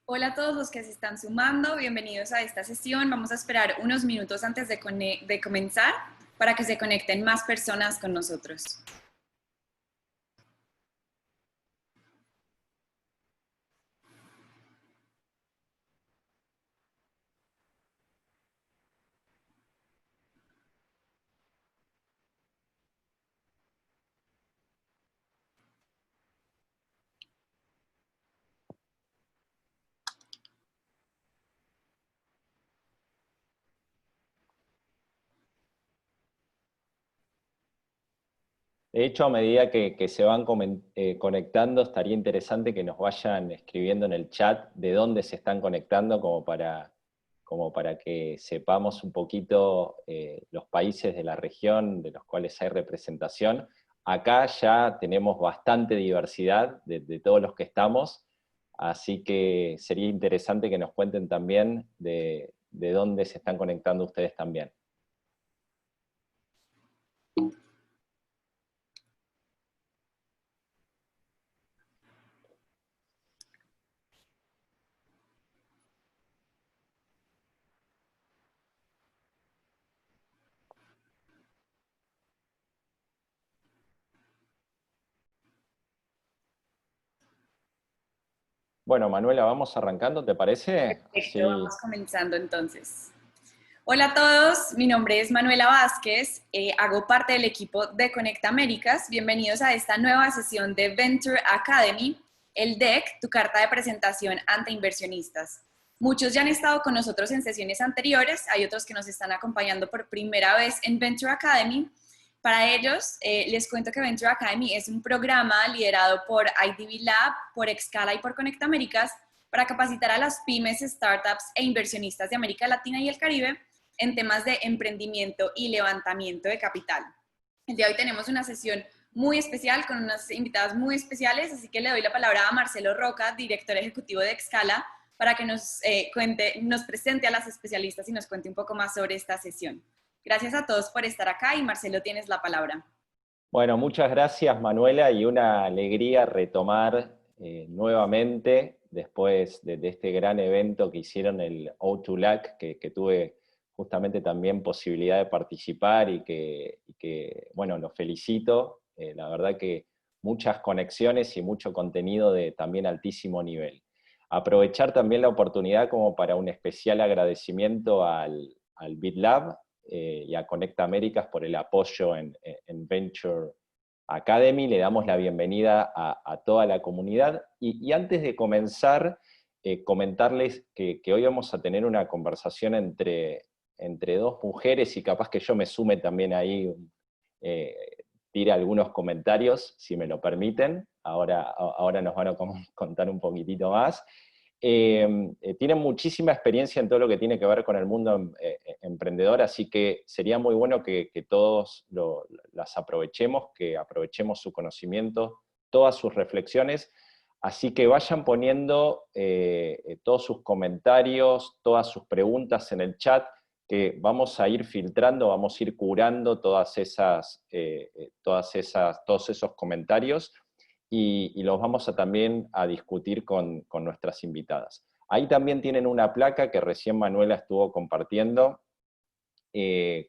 Hola a todos los que se están sumando, bienvenidos a esta sesión. Vamos a esperar unos minutos antes de comenzar para que se conecten más personas con nosotros. De hecho, a medida que se van conectando, estaría interesante que nos vayan escribiendo en el chat de dónde se están conectando, como para que sepamos un poquito los países de la región de los cuales hay representación. Acá ya tenemos bastante diversidad de todos los que estamos, así que sería interesante que nos cuenten también de dónde se están conectando ustedes también. Bueno, Manuela, vamos arrancando, ¿te parece? Perfecto, Así. vamos comenzando entonces. Hola a todos, mi nombre es Manuela Vázquez, hago parte del equipo de Conecta Américas. Bienvenidos a esta nueva sesión de Venture Academy, el DEC, tu carta de presentación ante inversionistas. Muchos ya han estado con nosotros en sesiones anteriores, hay otros que nos están acompañando por primera vez en Venture Academy. Para ellos, les cuento que Venture Academy es un programa liderado por IDB Lab, por Excala y por Conecta Américas para capacitar a las pymes, startups e inversionistas de América Latina y el Caribe en temas de emprendimiento y levantamiento de capital. El día de hoy tenemos una sesión muy especial con unas invitadas muy especiales, así que le doy la palabra a Marcelo Roca, director ejecutivo de Excala, para que nos presente a las especialistas y nos cuente un poco más sobre esta sesión. Gracias a todos por estar acá y Marcelo, tienes la palabra. Bueno, muchas gracias Manuela y una alegría retomar nuevamente después de este gran evento que hicieron el O2LAC, que tuve justamente también posibilidad de participar y que bueno, los felicito, la verdad que muchas conexiones y mucho contenido de también altísimo nivel. Aprovechar también la oportunidad como para un especial agradecimiento al BitLab, y a Conecta Américas por el apoyo en Venture Academy. Le damos la bienvenida a toda la comunidad. Y antes de comenzar, comentarles que hoy vamos a tener una conversación entre dos mujeres, y capaz que yo me sume también ahí, eh, tire algunos comentarios, si me lo permiten. Ahora nos van a contar un poquitito más. Tienen muchísima experiencia en todo lo que tiene que ver con el mundo emprendedor, así que sería muy bueno que todos las aprovechemos, que aprovechemos su conocimiento, todas sus reflexiones, así que vayan poniendo todos sus comentarios, todas sus preguntas en el chat, que vamos a ir filtrando, vamos a ir curando todos esos comentarios, y los vamos también a discutir con nuestras invitadas. Ahí también tienen una placa que recién Manuela estuvo compartiendo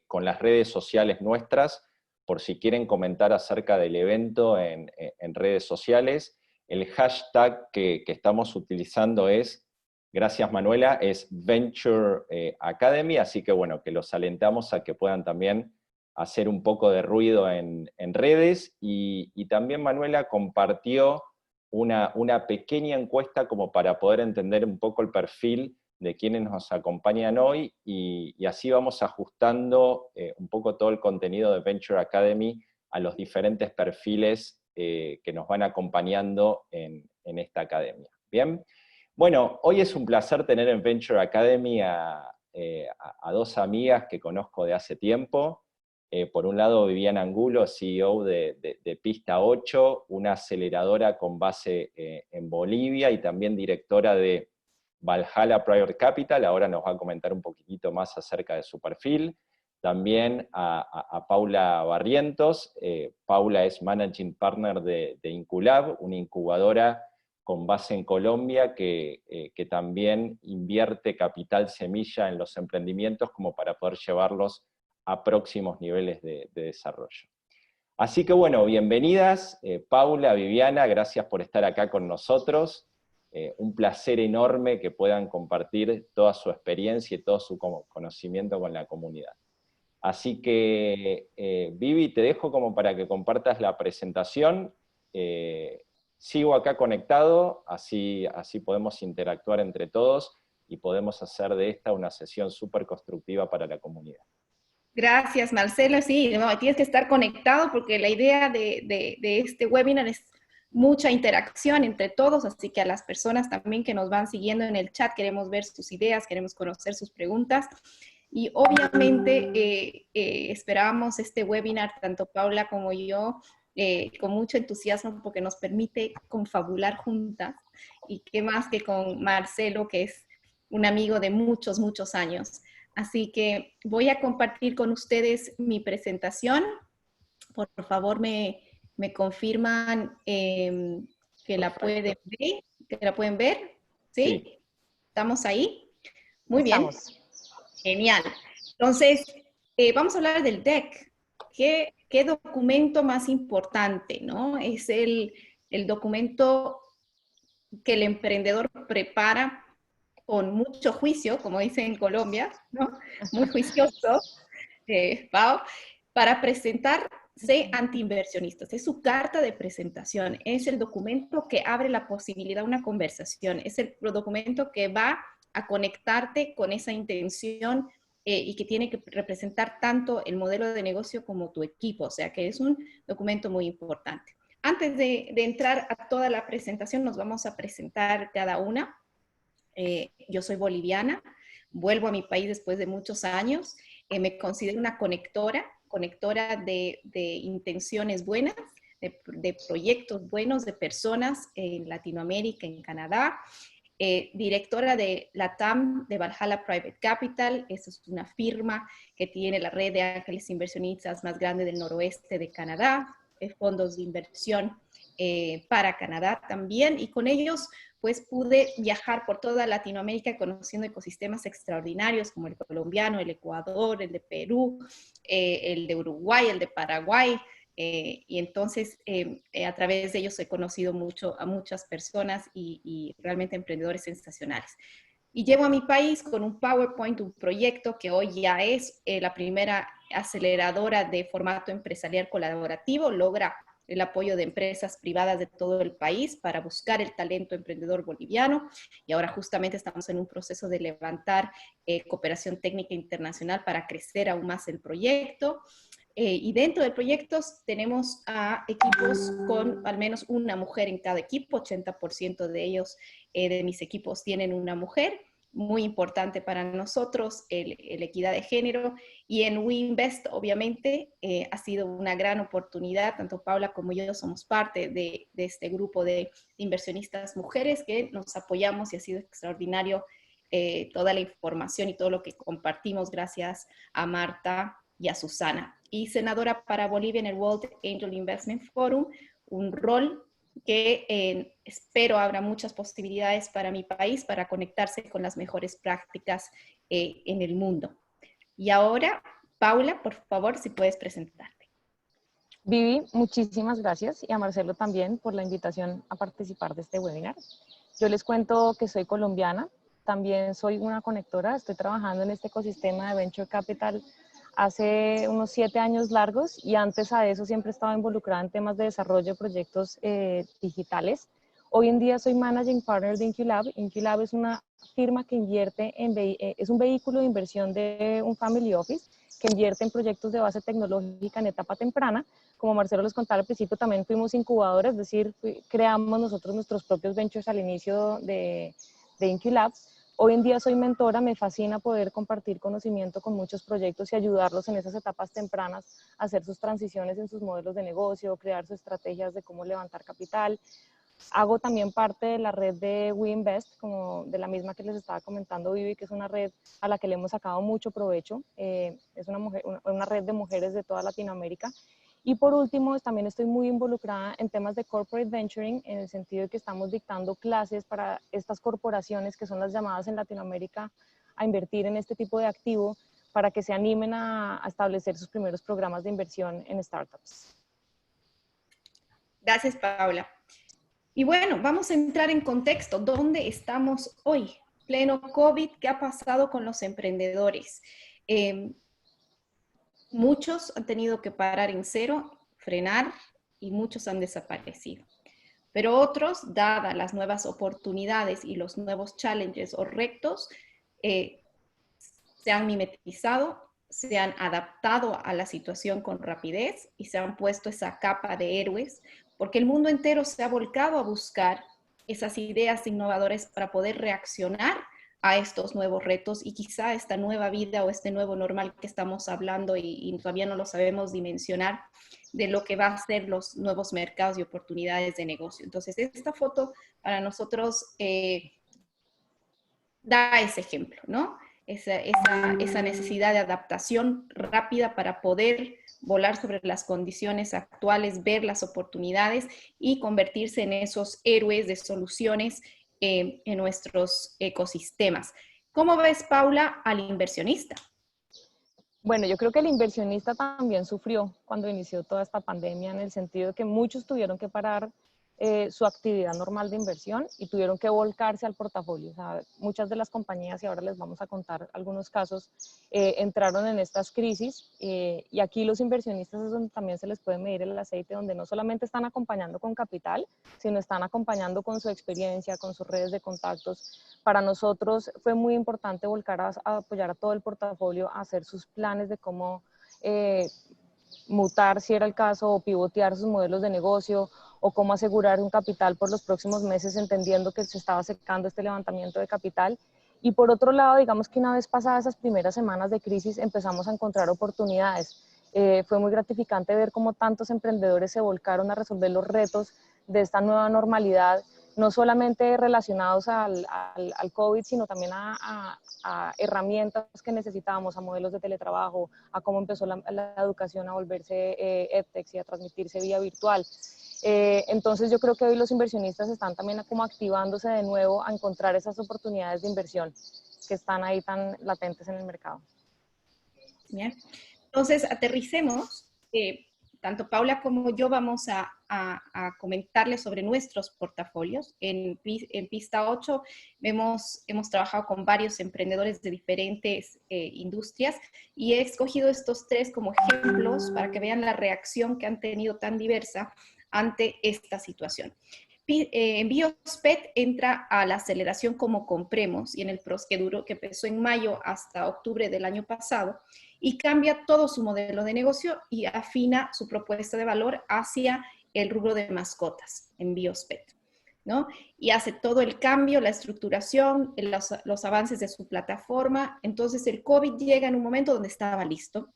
con las redes sociales nuestras, por si quieren comentar acerca del evento en redes sociales. El hashtag que estamos utilizando es, gracias Manuela, es Venture Academy, así que bueno, que los alentamos a que puedan también hacer un poco de ruido en redes, y también Manuela compartió una pequeña encuesta como para poder entender un poco el perfil de quienes nos acompañan hoy, y así vamos ajustando un poco todo el contenido de Venture Academy a los diferentes perfiles que nos van acompañando en esta academia. Bien, bueno, hoy es un placer tener en Venture Academy a dos amigas que conozco de hace tiempo. Por un lado, Viviana Angulo, CEO de Pista 8, una aceleradora con base en Bolivia y también directora de Valhalla Private Capital. Ahora nos va a comentar un poquitito más acerca de su perfil. También a Paula Barrientos. Paula es Managing Partner de Inculab, una incubadora con base en Colombia que también invierte capital semilla en los emprendimientos como para poder llevarlos a próximos niveles de desarrollo. Así que bueno, bienvenidas, Paula, Viviana, gracias por estar acá con nosotros. Un placer enorme que puedan compartir toda su experiencia y todo su conocimiento con la comunidad. Así que, Vivi, te dejo como para que compartas la presentación. Sigo acá conectado, así podemos interactuar entre todos y podemos hacer de esta una sesión súper constructiva para la comunidad. Gracias, Marcelo. Sí, no, tienes que estar conectado porque la idea de este webinar es mucha interacción entre todos, así que a las personas también que nos van siguiendo en el chat queremos ver sus ideas, queremos conocer sus preguntas. Y obviamente esperábamos este webinar, tanto Paula como yo, con mucho entusiasmo porque nos permite confabular juntas. Y qué más que con Marcelo, que es un amigo de muchos, muchos años. Así que voy a compartir con ustedes mi presentación. Por favor, me confirman que la pueden ver. ¿Que la pueden ver? ¿Sí? Sí. ¿Estamos ahí? Muy bien. Genial. Entonces, vamos a hablar del deck. ¿Qué documento más importante, no? Es el documento que el emprendedor prepara con mucho juicio, como dicen en Colombia, ¿no? Muy juicioso, Pau, para presentarse ante inversionistas. Es su carta de presentación, es el documento que abre la posibilidad de una conversación, es el documento que va a conectarte con esa intención y que tiene que representar tanto el modelo de negocio como tu equipo, o sea que es un documento muy importante. Antes de entrar a toda la presentación, nos vamos a presentar cada una. Yo soy boliviana, vuelvo a mi país después de muchos años, me considero una conectora de intenciones buenas, de proyectos buenos, de personas en Latinoamérica, en Canadá, directora de la TAM de Valhalla Private Capital. Eso es una firma que tiene la red de ángeles inversionistas más grande del noroeste de Canadá, fondos de inversión para Canadá también, y con ellos pues pude viajar por toda Latinoamérica conociendo ecosistemas extraordinarios como el colombiano, el Ecuador, el de Perú, el de Uruguay, el de Paraguay, y entonces a través de ellos he conocido mucho a muchas personas y realmente emprendedores sensacionales. Y llevo a mi país con un PowerPoint, un proyecto que hoy ya es la primera aceleradora de formato empresarial colaborativo, logra el apoyo de empresas privadas de todo el país para buscar el talento emprendedor boliviano, y ahora justamente estamos en un proceso de levantar cooperación técnica internacional para crecer aún más el proyecto. Y dentro de proyectos tenemos a equipos con al menos una mujer en cada equipo, 80% de ellos, de mis equipos, tienen una mujer. Muy importante para nosotros el equidad de género, y en WeInvest obviamente ha sido una gran oportunidad. Tanto Paula como yo somos parte de este grupo de inversionistas mujeres que nos apoyamos, y ha sido extraordinario toda la información y todo lo que compartimos gracias a Marta y a Susana. Y senadora para Bolivia en el World Angel Investment Forum, un rol que espero abra muchas posibilidades para mi país para conectarse con las mejores prácticas en el mundo. Y ahora, Paula, por favor, si puedes presentarte. Vivi, muchísimas gracias, y a Marcelo también por la invitación a participar de este webinar. Yo les cuento que soy colombiana, también soy una conectora, estoy trabajando en este ecosistema de Venture Capital hace unos 7 años largos, y antes a eso siempre estaba involucrada en temas de desarrollo de proyectos digitales. Hoy en día soy Managing Partner de InQlab. InQlab es una firma que invierte es un vehículo de inversión de un family office que invierte en proyectos de base tecnológica en etapa temprana. Como Marcelo les contaba al principio, también fuimos incubadoras, es decir, creamos nosotros nuestros propios ventures al inicio de InQlab. Hoy en día soy mentora, me fascina poder compartir conocimiento con muchos proyectos y ayudarlos en esas etapas tempranas a hacer sus transiciones en sus modelos de negocio, crear sus estrategias de cómo levantar capital. Hago también parte de la red de WeInvest, como de la misma que les estaba comentando Vivi, que es una red a la que le hemos sacado mucho provecho. Es una red de mujeres de toda Latinoamérica. Y por último, también estoy muy involucrada en temas de corporate venturing, en el sentido de que estamos dictando clases para estas corporaciones que son las llamadas en Latinoamérica a invertir en este tipo de activo para que se animen a establecer sus primeros programas de inversión en startups. Gracias, Paula. Y bueno, vamos a entrar en contexto. ¿Dónde estamos hoy? Pleno COVID, ¿qué ha pasado con los emprendedores? Muchos han tenido que parar en cero, frenar, y muchos han desaparecido. Pero otros, dadas las nuevas oportunidades y los nuevos challenges o retos, se han mimetizado, se han adaptado a la situación con rapidez y se han puesto esa capa de héroes, porque el mundo entero se ha volcado a buscar esas ideas innovadoras para poder reaccionar a estos nuevos retos y quizá esta nueva vida o este nuevo normal que estamos hablando y todavía no lo sabemos dimensionar, de lo que va a ser los nuevos mercados y oportunidades de negocio. Entonces, esta foto para nosotros da ese ejemplo, ¿no? Esa necesidad de adaptación rápida para poder volar sobre las condiciones actuales, ver las oportunidades y convertirse en esos héroes de soluciones en nuestros ecosistemas. ¿Cómo ves, Paula, al inversionista? Bueno, yo creo que el inversionista también sufrió cuando inició toda esta pandemia, en el sentido de que muchos tuvieron que parar su actividad normal de inversión y tuvieron que volcarse al portafolio. O sea, muchas de las compañías, y ahora les vamos a contar algunos casos, entraron en estas crisis y aquí los inversionistas es donde también se les puede medir el aceite, donde no solamente están acompañando con capital, sino están acompañando con su experiencia, con sus redes de contactos. Para nosotros fue muy importante volcar a apoyar a todo el portafolio, a hacer sus planes de cómo mutar, si era el caso, o pivotear sus modelos de negocio, o cómo asegurar un capital por los próximos meses, entendiendo que se estaba acercando este levantamiento de capital. Y por otro lado, digamos que una vez pasadas esas primeras semanas de crisis, empezamos a encontrar oportunidades. Fue muy gratificante ver cómo tantos emprendedores se volcaron a resolver los retos de esta nueva normalidad, no solamente relacionados al COVID, sino también a herramientas que necesitábamos, a modelos de teletrabajo, a cómo empezó la educación a volverse EdTech y a transmitirse vía virtual. Entonces yo creo que hoy los inversionistas están también como activándose de nuevo a encontrar esas oportunidades de inversión que están ahí tan latentes en el mercado. Bien. Entonces, aterricemos. Tanto Paula como yo vamos a comentarles sobre nuestros portafolios. En Pista 8 hemos trabajado con varios emprendedores de diferentes industrias y he escogido estos tres como ejemplos para que vean la reacción que han tenido tan diversa ante esta situación. Biospet entra a la aceleración como compremos y en el prosqueduro que empezó en mayo hasta octubre del año pasado y cambia todo su modelo de negocio y afina su propuesta de valor hacia el rubro de mascotas en Biospet, ¿no? Y hace todo el cambio, la estructuración, los avances de su plataforma. Entonces el COVID llega en un momento donde estaba listo,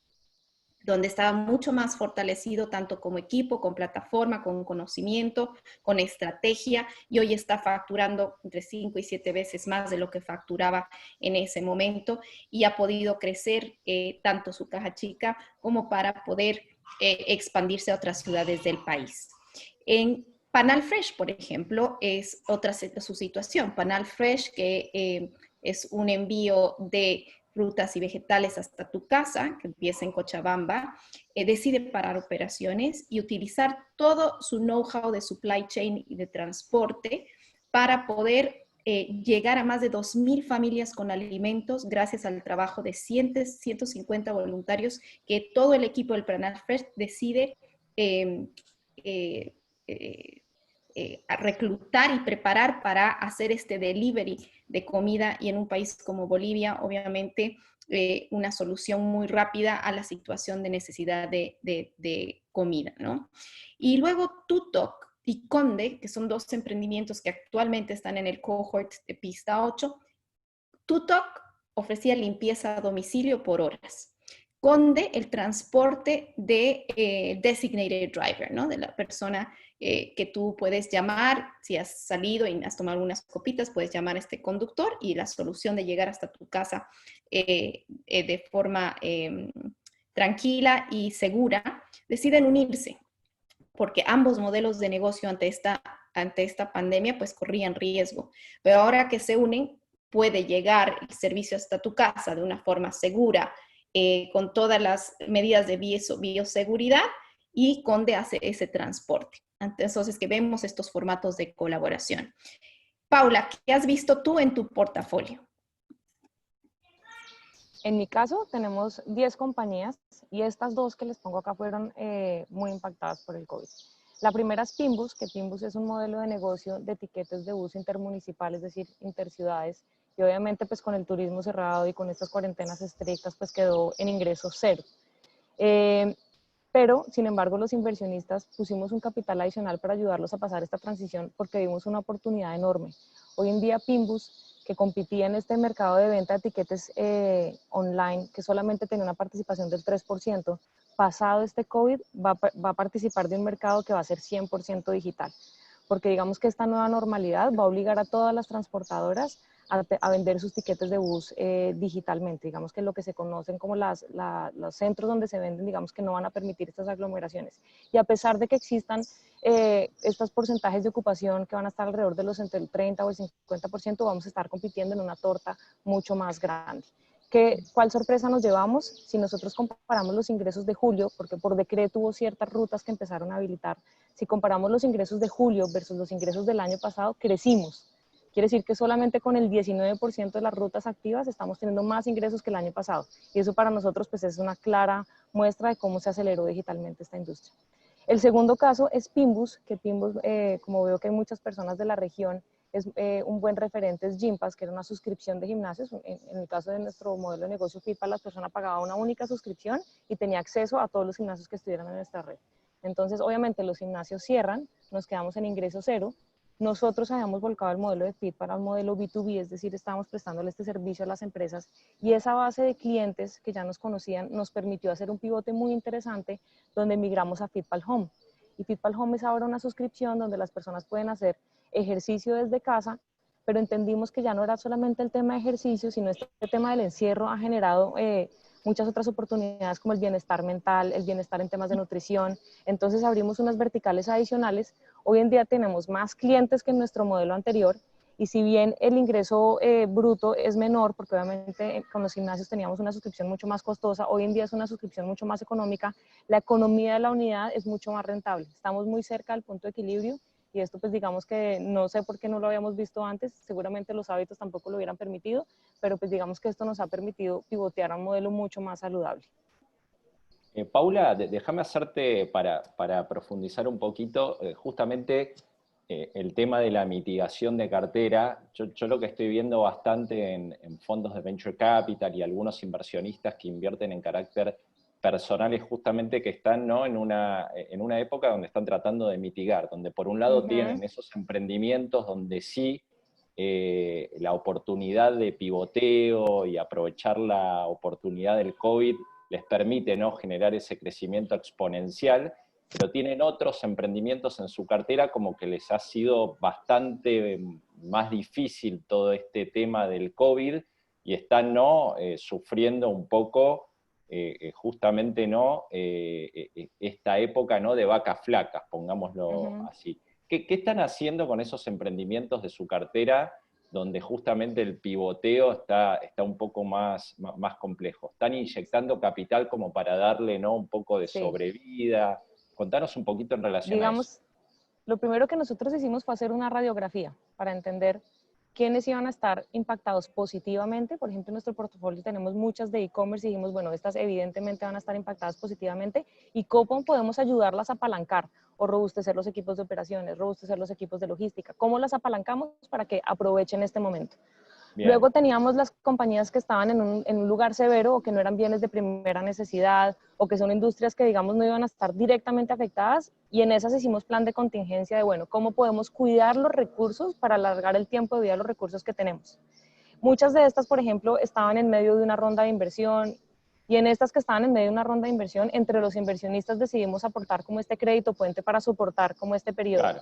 donde estaba mucho más fortalecido tanto como equipo, con plataforma, con conocimiento, con estrategia, y hoy está facturando entre 5 y 7 veces más de lo que facturaba en ese momento, y ha podido crecer tanto su caja chica como para poder expandirse a otras ciudades del país. En Panal Fresh, por ejemplo, es otra su situación. Panal Fresh, que es un envío de frutas y vegetales hasta tu casa, que empieza en Cochabamba, decide parar operaciones y utilizar todo su know-how de supply chain y de transporte para poder llegar a más de 2,000 familias con alimentos gracias al trabajo de 150 voluntarios que todo el equipo del Panal Fresh decide a reclutar y preparar para hacer este delivery de comida, y en un país como Bolivia, obviamente, una solución muy rápida a la situación de necesidad de comida, ¿no? Y luego Tutok y Conde, que son dos emprendimientos que actualmente están en el cohort de Pista 8. Tutok ofrecía limpieza a domicilio por horas. Conde, el transporte de designated driver, ¿no? De la persona que tú puedes llamar, si has salido y has tomado unas copitas, puedes llamar a este conductor y la solución de llegar hasta tu casa de forma tranquila y segura, deciden unirse, porque ambos modelos de negocio ante esta pandemia pues corrían riesgo. Pero ahora que se unen, puede llegar el servicio hasta tu casa de una forma segura, con todas las medidas de bioseguridad y Conde hace ese transporte. Entonces, que vemos estos formatos de colaboración. Paula, ¿qué has visto tú en tu portafolio? En mi caso, tenemos 10 compañías y estas dos que les pongo acá fueron muy impactadas por el COVID. La primera es Pimbus, que Pimbus es un modelo de negocio de tiquetes de bus intermunicipal, es decir, interciudades, y obviamente pues con el turismo cerrado y con estas cuarentenas estrictas pues quedó en ingresos cero. Pero, sin embargo, los inversionistas pusimos un capital adicional para ayudarlos a pasar esta transición porque vimos una oportunidad enorme. Hoy en día Pimbus, que competía en este mercado de venta de tiquetes online, que solamente tenía una participación del 3%, pasado este COVID va a participar de un mercado que va a ser 100% digital. Porque digamos que esta nueva normalidad va a obligar a todas las transportadoras a vender sus tiquetes de bus digitalmente. Digamos que lo que se conocen como los centros donde se venden, digamos que no van a permitir estas aglomeraciones. Y a pesar de que existan estos porcentajes de ocupación que van a estar alrededor de entre el 30 o el 50%, vamos a estar compitiendo en una torta mucho más grande. ¿Cuál sorpresa nos llevamos? Si nosotros comparamos los ingresos de julio, porque por decreto hubo ciertas rutas que empezaron a habilitar, si comparamos los ingresos de julio versus los ingresos del año pasado, crecimos. Quiere decir que solamente con el 19% de las rutas activas estamos teniendo más ingresos que el año pasado. Y eso para nosotros pues es una clara muestra de cómo se aceleró digitalmente esta industria. El segundo caso es Pimbus, que Pimbus, como veo que hay muchas personas de la región, es un buen referente es Gympass, que era una suscripción de gimnasios. En el caso de nuestro modelo de negocio Fitpass, la persona pagaba una única suscripción y tenía acceso a todos los gimnasios que estuvieran en nuestra red. Entonces, obviamente, los gimnasios cierran, nos quedamos en ingreso cero. Nosotros habíamos volcado el modelo de Fit para un modelo B2B, es decir, estábamos prestándole este servicio a las empresas y esa base de clientes que ya nos conocían nos permitió hacer un pivote muy interesante donde migramos a Fitpal Home. Y Fitpal Home es ahora una suscripción donde las personas pueden hacer ejercicio desde casa, pero entendimos que ya no era solamente el tema de ejercicio, sino este tema del encierro ha generado muchas otras oportunidades como el bienestar mental, el bienestar en temas de nutrición. Entonces abrimos unas verticales adicionales. Hoy en día tenemos más clientes que en nuestro modelo anterior y si bien el ingreso bruto es menor, porque obviamente con los gimnasios teníamos una suscripción mucho más costosa, hoy en día es una suscripción mucho más económica, la economía de la unidad es mucho más rentable. Estamos muy cerca del punto de equilibrio y esto pues digamos que no sé por qué no lo habíamos visto antes, seguramente los hábitos tampoco lo hubieran permitido, pero pues digamos que esto nos ha permitido pivotear a un modelo mucho más saludable. Paula, déjame hacerte, para profundizar un poquito, justamente el tema de la mitigación de cartera. Yo lo que estoy viendo bastante en fondos de Venture Capital y algunos inversionistas que invierten en carácter personal es justamente que están, ¿no?, en una época donde están tratando de mitigar, donde por un lado tienen esos emprendimientos donde sí la oportunidad de pivoteo y aprovechar la oportunidad del COVID les permite, ¿no?, generar ese crecimiento exponencial, pero tienen otros emprendimientos en su cartera como que les ha sido bastante más difícil todo este tema del COVID y están, ¿no?, sufriendo un poco justamente, ¿no?, esta época, ¿no?, de vacas flacas, pongámoslo así. ¿Qué están haciendo con esos emprendimientos de su cartera donde justamente el pivoteo está un poco más complejo? ¿Están inyectando capital como para darle, ¿no?, un poco de sobrevida? Contanos un poquito en relación a eso. Lo primero que nosotros hicimos fue hacer una radiografía para entender quiénes iban a estar impactados positivamente. Por ejemplo, en nuestro portafolio tenemos muchas de e-commerce y dijimos, bueno, estas evidentemente van a estar impactadas positivamente y cómo podemos ayudarlas a apalancar o robustecer los equipos de operaciones, robustecer los equipos de logística. ¿Cómo las apalancamos para que aprovechen este momento? Bien. Luego teníamos las compañías que estaban en un lugar severo o que no eran bienes de primera necesidad o que son industrias que, digamos, no iban a estar directamente afectadas y en esas hicimos plan de contingencia de, bueno, ¿cómo podemos cuidar los recursos para alargar el tiempo de vida de los recursos que tenemos? Muchas de estas, por ejemplo, estaban en medio de una ronda de inversión y en estas que estaban en medio de una ronda de inversión, entre los inversionistas decidimos aportar como este crédito puente para soportar como este periodo. Claro.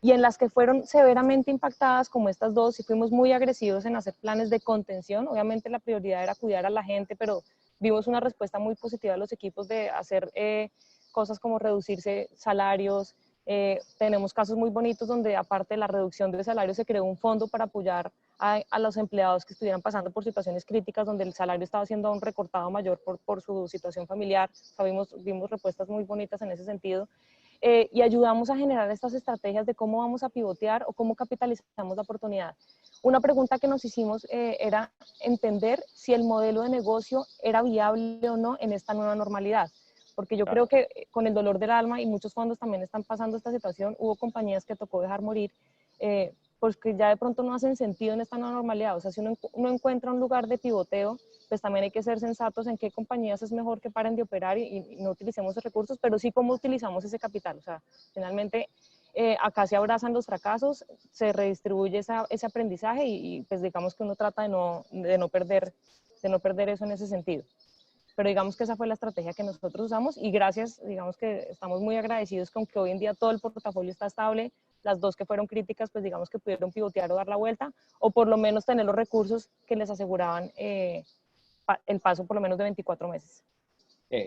Y en las que fueron severamente impactadas, como estas dos, sí fuimos muy agresivos en hacer planes de contención. Obviamente la prioridad era cuidar a la gente, pero vimos una respuesta muy positiva de los equipos de hacer cosas como reducirse salarios. Tenemos casos muy bonitos donde aparte de la reducción de salarios se creó un fondo para apoyar a los empleados que estuvieran pasando por situaciones críticas donde el salario estaba siendo aún recortado mayor por su situación familiar. O sea, vimos respuestas muy bonitas en ese sentido. Y ayudamos a generar estas estrategias de cómo vamos a pivotear o cómo capitalizamos la oportunidad. Una pregunta que nos hicimos era entender si el modelo de negocio era viable o no en esta nueva normalidad. Porque yo creo que con el dolor del alma, y muchos fondos también están pasando esta situación, hubo compañías que tocó dejar morir, pues que ya de pronto no hacen sentido en esta nueva normalidad. O sea, si uno encuentra un lugar de pivoteo, pues también hay que ser sensatos en qué compañías es mejor que paren de operar y no utilicemos esos recursos, pero sí cómo utilizamos ese capital. O sea, finalmente acá se abrazan los fracasos, se redistribuye ese aprendizaje y pues digamos que uno trata de no perder eso en ese sentido. Pero digamos que esa fue la estrategia que nosotros usamos y gracias, digamos que estamos muy agradecidos con que hoy en día todo el portafolio está estable. Las dos que fueron críticas, pues digamos que pudieron pivotear o dar la vuelta, o por lo menos tener los recursos que les aseguraban el paso por lo menos de 24 meses.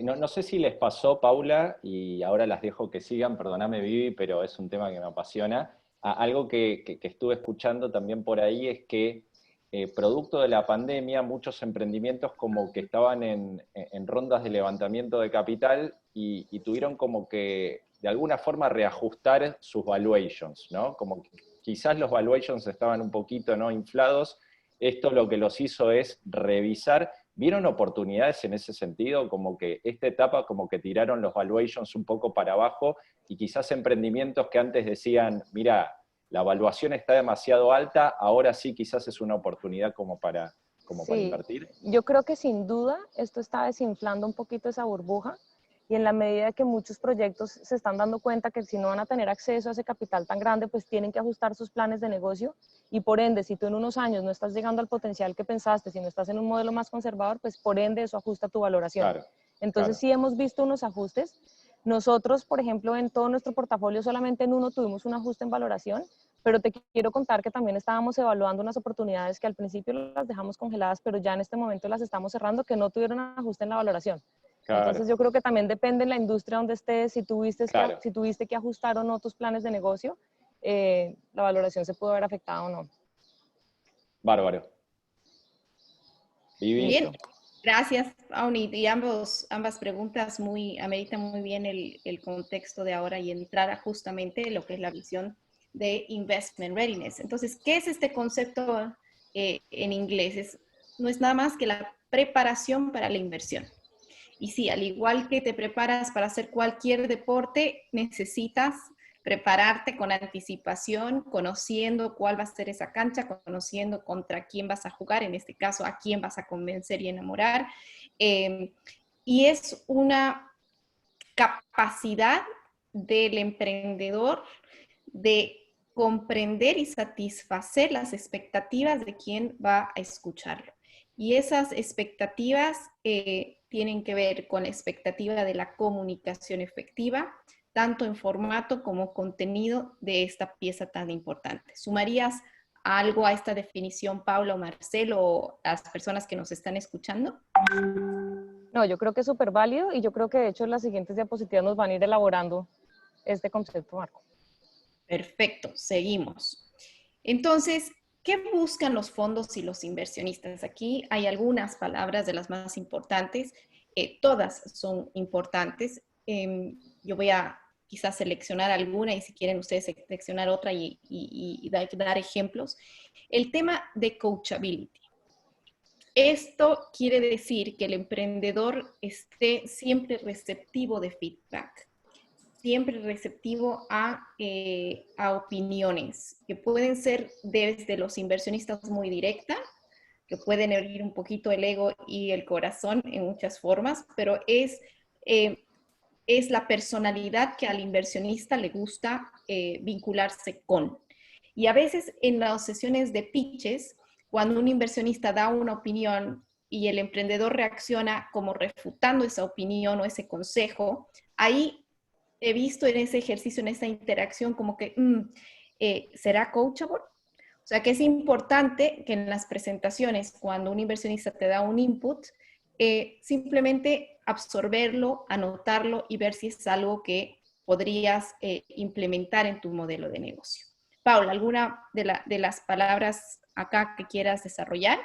No sé si les pasó, Paula, y ahora las dejo que sigan, perdóname Vivi, pero es un tema que me apasiona. Algo que estuve escuchando también por ahí es que producto de la pandemia, muchos emprendimientos como que estaban en rondas de levantamiento de capital y tuvieron como que de alguna forma reajustar sus valuations, ¿no? Como que quizás los valuations estaban un poquito, ¿no?, inflados. Esto lo que los hizo es revisar. ¿Vieron oportunidades en ese sentido? Como que esta etapa como que tiraron los valuations un poco para abajo y quizás emprendimientos que antes decían, mira, la evaluación está demasiado alta, ahora sí quizás es una oportunidad como para invertir. Yo creo que sin duda esto está desinflando un poquito esa burbuja y en la medida que muchos proyectos se están dando cuenta que si no van a tener acceso a ese capital tan grande, pues tienen que ajustar sus planes de negocio y por ende, si tú en unos años no estás llegando al potencial que pensaste, si no estás en un modelo más conservador, pues por ende eso ajusta tu valoración. Claro, Entonces sí hemos visto unos ajustes. Nosotros, por ejemplo, en todo nuestro portafolio solamente en uno tuvimos un ajuste en valoración, pero te quiero contar que también estábamos evaluando unas oportunidades que al principio las dejamos congeladas, pero ya en este momento las estamos cerrando, que no tuvieron ajuste en la valoración. claro. Entonces yo creo que también depende de la industria donde estés, si tuviste que ajustar o no tus planes de negocio, la valoración se puede ver afectada o no. Bárbaro. Vivi. Bien, gracias, Auni. Y ambas preguntas ameritan muy bien el contexto de ahora y entrar a justamente lo que es la visión de Investment Readiness. Entonces, ¿qué es este concepto en inglés? No es nada más que la preparación para la inversión. Y sí, al igual que te preparas para hacer cualquier deporte, necesitas prepararte con anticipación, conociendo cuál va a ser esa cancha, conociendo contra quién vas a jugar, en este caso, a quién vas a convencer y enamorar. Y es una capacidad del emprendedor de comprender y satisfacer las expectativas de quien va a escucharlo. Y esas expectativas tienen que ver con la expectativa de la comunicación efectiva, tanto en formato como contenido de esta pieza tan importante. ¿Sumarías algo a esta definición, Paula o Marcelo, o las personas que nos están escuchando? No, yo creo que es súper válido y yo creo que de hecho las siguientes diapositivas nos van a ir elaborando este concepto, Marco. Perfecto, seguimos. Entonces, ¿qué buscan los fondos y los inversionistas? Aquí hay algunas palabras de las más importantes. Todas son importantes. Yo voy a quizás seleccionar alguna y si quieren ustedes seleccionar otra y dar ejemplos. El tema de coachability. Esto quiere decir que el emprendedor esté siempre receptivo de feedback, siempre receptivo a opiniones que pueden ser desde los inversionistas muy directas, que pueden herir un poquito el ego y el corazón en muchas formas, pero es la personalidad que al inversionista le gusta vincularse con. Y a veces en las sesiones de pitches, cuando un inversionista da una opinión y el emprendedor reacciona como refutando esa opinión o ese consejo, ahí he visto en ese ejercicio, en esa interacción, como que, ¿será coachable? O sea, que es importante que en las presentaciones, cuando un inversionista te da un input, simplemente absorberlo, anotarlo y ver si es algo que podrías implementar en tu modelo de negocio. Paula, ¿alguna de las palabras acá que quieras desarrollar?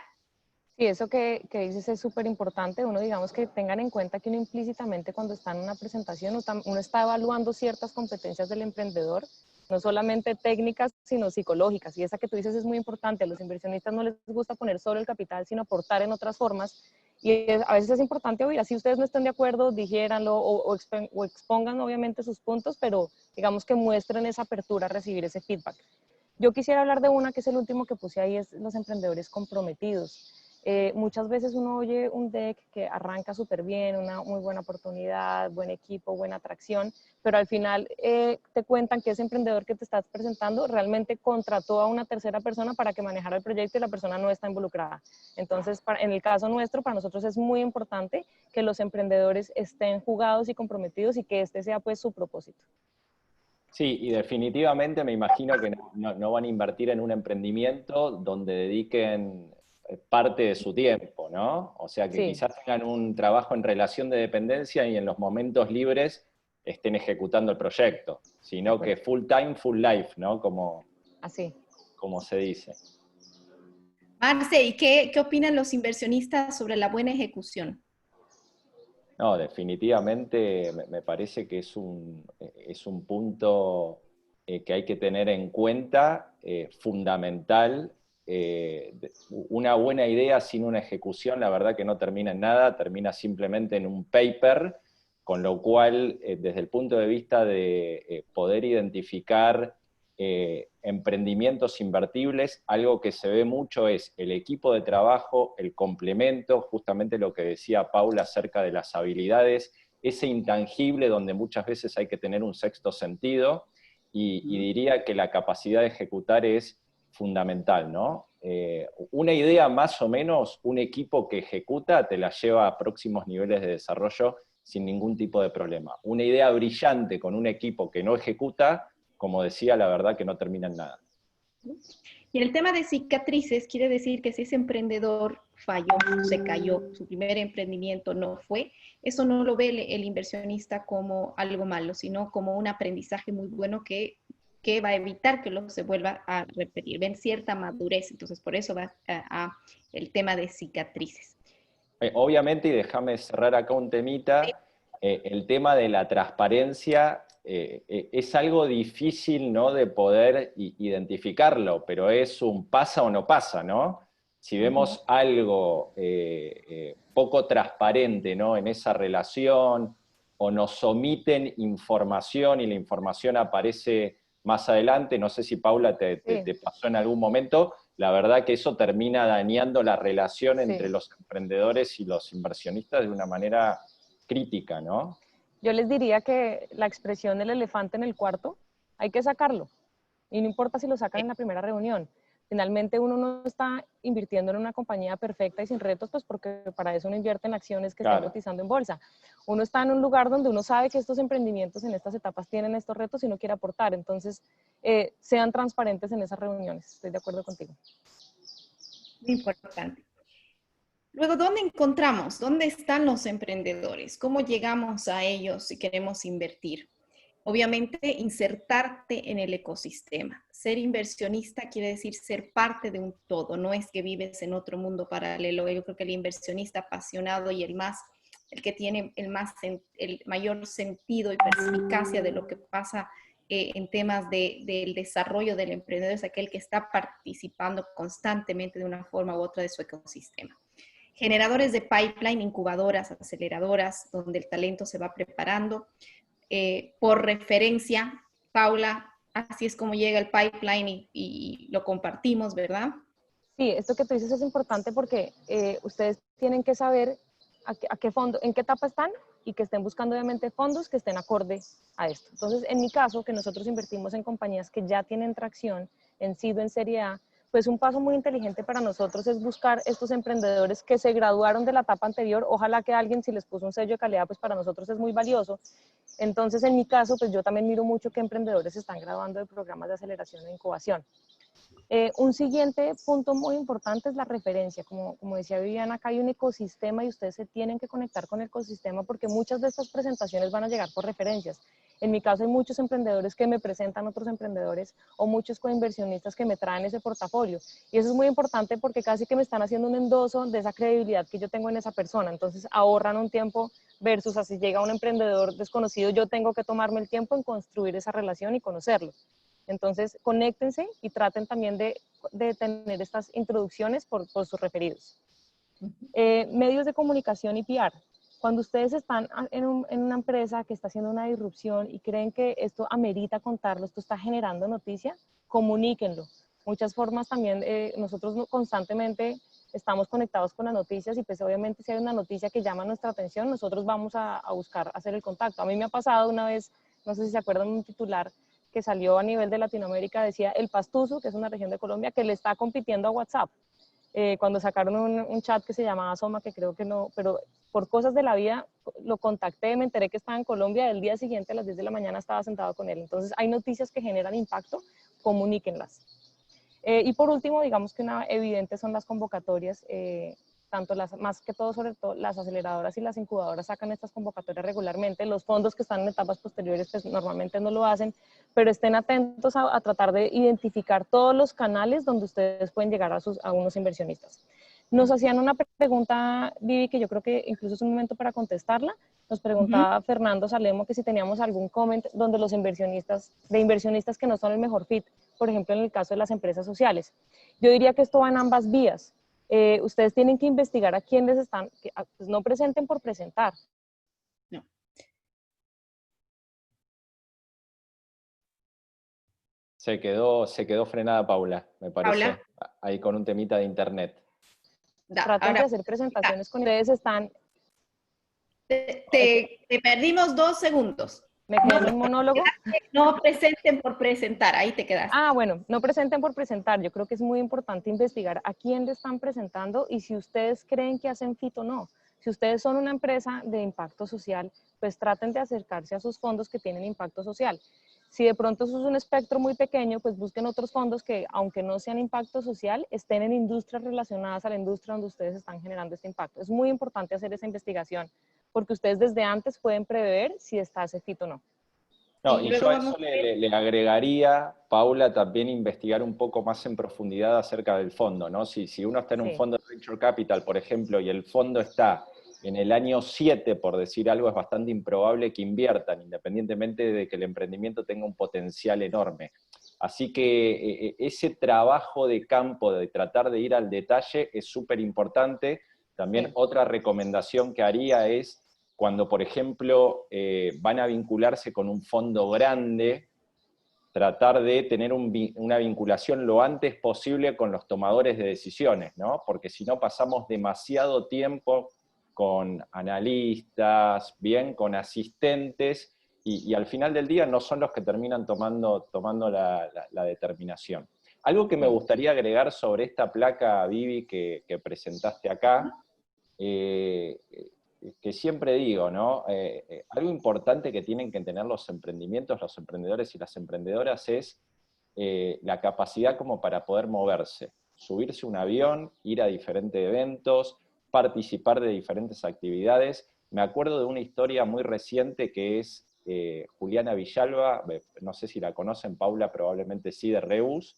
Sí, eso que dices es súper importante. Uno, digamos, que tengan en cuenta que uno implícitamente cuando está en una presentación, uno está evaluando ciertas competencias del emprendedor, no solamente técnicas, sino psicológicas. Y esa que tú dices es muy importante. A los inversionistas no les gusta poner solo el capital, sino aportar en otras formas. Y a veces es importante oír, así ustedes no estén de acuerdo, digiéranlo o expongan obviamente sus puntos, pero digamos que muestren esa apertura a recibir ese feedback. Yo quisiera hablar de una que es el último que puse ahí, es los emprendedores comprometidos. Muchas veces uno oye un deck que arranca súper bien, una muy buena oportunidad, buen equipo, buena atracción, pero al final te cuentan que ese emprendedor que te estás presentando realmente contrató a una tercera persona para que manejara el proyecto y la persona no está involucrada. Entonces, en el caso nuestro, para nosotros es muy importante que los emprendedores estén jugados y comprometidos y que este sea pues su propósito. Sí, y definitivamente me imagino que no van a invertir en un emprendimiento donde dediquen parte de su tiempo, ¿no? O sea, que Sí. quizás tengan un trabajo en relación de dependencia y en los momentos libres estén ejecutando el proyecto, sino que full time, full life, ¿no? Así. Como se dice. Marce, ¿y qué opinan los inversionistas sobre la buena ejecución? No, definitivamente me parece que es un punto que hay que tener en cuenta, fundamental. Una buena idea sin una ejecución, la verdad que no termina en nada, termina simplemente en un paper, con lo cual, desde el punto de vista de poder identificar emprendimientos invertibles, algo que se ve mucho es el equipo de trabajo, el complemento, justamente lo que decía Paula acerca de las habilidades, ese intangible donde muchas veces hay que tener un sexto sentido, y diría que la capacidad de ejecutar es fundamental, ¿no? Una idea más o menos, un equipo que ejecuta te la lleva a próximos niveles de desarrollo sin ningún tipo de problema. Una idea brillante con un equipo que no ejecuta, como decía, la verdad que no termina en nada. Y el tema de cicatrices quiere decir que si ese emprendedor falló, se cayó, su primer emprendimiento no fue, eso no lo ve el inversionista como algo malo, sino como un aprendizaje muy bueno que va a evitar que luego se vuelva a repetir. Ven cierta madurez, entonces por eso va a el tema de cicatrices. Obviamente, y déjame cerrar acá un temita, el tema de la transparencia es algo difícil, ¿no?, de poder identificarlo, pero es un pasa o no pasa, ¿no? Si vemos algo poco transparente, ¿no?, en esa relación, o nos omiten información y la información aparece más adelante, no sé si Paula te pasó en algún momento, la verdad que eso termina dañando la relación entre los emprendedores y los inversionistas de una manera crítica, ¿no? Yo les diría que la expresión del elefante en el cuarto, hay que sacarlo. Y no importa si lo sacan en la primera reunión. Finalmente uno no está invirtiendo en una compañía perfecta y sin retos, pues porque para eso uno invierte en acciones que están cotizando en bolsa. Uno está en un lugar donde uno sabe que estos emprendimientos en estas etapas tienen estos retos y no quiere aportar. Entonces, sean transparentes en esas reuniones. Estoy de acuerdo contigo. Muy importante. Luego, ¿dónde encontramos? ¿Dónde están los emprendedores? ¿Cómo llegamos a ellos si queremos invertir? Obviamente, insertarte en el ecosistema. Ser inversionista quiere decir ser parte de un todo. No es que vives en otro mundo paralelo. Yo creo que el inversionista apasionado y el que tiene el mayor sentido y perspicacia de lo que pasa en temas del desarrollo del emprendedor es aquel que está participando constantemente de una forma u otra de su ecosistema. Generadores de pipeline, incubadoras, aceleradoras, donde el talento se va preparando. Por referencia, Paula, así es como llega el pipeline y lo compartimos, ¿verdad? Sí, esto que tú dices es importante porque ustedes tienen que saber a qué fondo, en qué etapa están y que estén buscando obviamente fondos que estén acorde a esto. Entonces, en mi caso, que nosotros invertimos en compañías que ya tienen tracción en SID o en Serie A, pues un paso muy inteligente para nosotros es buscar estos emprendedores que se graduaron de la etapa anterior. Ojalá que alguien, si les puso un sello de calidad, pues para nosotros es muy valioso. Entonces, en mi caso, pues yo también miro mucho qué emprendedores están graduando de programas de aceleración e incubación. Un siguiente punto muy importante es la referencia. Como decía Viviana, acá hay un ecosistema y ustedes se tienen que conectar con el ecosistema porque muchas de estas presentaciones van a llegar por referencias. En mi caso hay muchos emprendedores que me presentan otros emprendedores o muchos coinversionistas que me traen ese portafolio. Y eso es muy importante porque casi que me están haciendo un endoso de esa credibilidad que yo tengo en esa persona. Entonces ahorran un tiempo versus así llega un emprendedor desconocido, yo tengo que tomarme el tiempo en construir esa relación y conocerlo. Entonces, conéctense y traten también de tener estas introducciones por sus referidos. Medios de comunicación y PR. Cuando ustedes están en una empresa que está haciendo una disrupción y creen que esto amerita contarlo, esto está generando noticia, comuníquenlo. Muchas formas también, nosotros constantemente estamos conectados con las noticias y pues obviamente si hay una noticia que llama nuestra atención, nosotros vamos a buscar hacer el contacto. A mí me ha pasado una vez, no sé si se acuerdan, un titular que salió a nivel de Latinoamérica, decía el Pastuso, que es una región de Colombia, que le está compitiendo a WhatsApp. Cuando sacaron un chat que se llamaba Soma, que creo que no, pero por cosas de la vida lo contacté, me enteré que estaba en Colombia, el día siguiente a las 10 de la mañana estaba sentado con él. Entonces hay noticias que generan impacto, comuníquenlas. Y por último, digamos que una evidente son las convocatorias, tanto más que todo, sobre todo las aceleradoras y las incubadoras sacan estas convocatorias regularmente, los fondos que están en etapas posteriores pues normalmente no lo hacen, pero estén atentos a tratar de identificar todos los canales donde ustedes pueden llegar a unos inversionistas. Nos hacían una pregunta, Vivi, que yo creo que incluso es un momento para contestarla. Nos preguntaba Fernando Salemo que si teníamos algún comment donde los inversionistas que no son el mejor fit, por ejemplo, en el caso de las empresas sociales. Yo diría que esto va en ambas vías. Ustedes tienen que investigar a quiénes están, pues no presenten por presentar. No. Se quedó frenada Paula, me parece. Paula. Ahí con un temita de internet. Traten de hacer presentaciones con ustedes están... Te perdimos 2 segundos. ¿Me quedé en un monólogo? No presenten por presentar, ahí te quedaste. Bueno, no presenten por presentar. Yo creo que es muy importante investigar a quién le están presentando y si ustedes creen que hacen fit o no. Si ustedes son una empresa de impacto social, pues traten de acercarse a sus fondos que tienen impacto social. Si de pronto eso es un espectro muy pequeño, pues busquen otros fondos que, aunque no sean impacto social, estén en industrias relacionadas a la industria donde ustedes están generando este impacto. Es muy importante hacer esa investigación, porque ustedes desde antes pueden prever si está ese fit o no. No, y yo a eso le agregaría, Paula, también investigar un poco más en profundidad acerca del fondo, ¿no? Si uno está en un fondo de Venture Capital, por ejemplo, y el fondo está en el año 7, por decir algo, es bastante improbable que inviertan, independientemente de que el emprendimiento tenga un potencial enorme. Así que ese trabajo de campo, de tratar de ir al detalle, es súper importante. También otra recomendación que haría es, cuando, por ejemplo, van a vincularse con un fondo grande, tratar de tener una vinculación lo antes posible con los tomadores de decisiones, ¿no? Porque si no pasamos demasiado tiempo con analistas, bien, con asistentes, y al final del día no son los que terminan tomando la determinación. Algo que me gustaría agregar sobre esta placa, Vivi, que presentaste acá, que siempre digo, ¿no? Algo importante que tienen que tener los emprendimientos, los emprendedores y las emprendedoras es la capacidad como para poder moverse, subirse a un avión, ir a diferentes eventos, participar de diferentes actividades. Me acuerdo de una historia muy reciente que es Juliana Villalba, no sé si la conocen, Paula probablemente sí, de Rebus,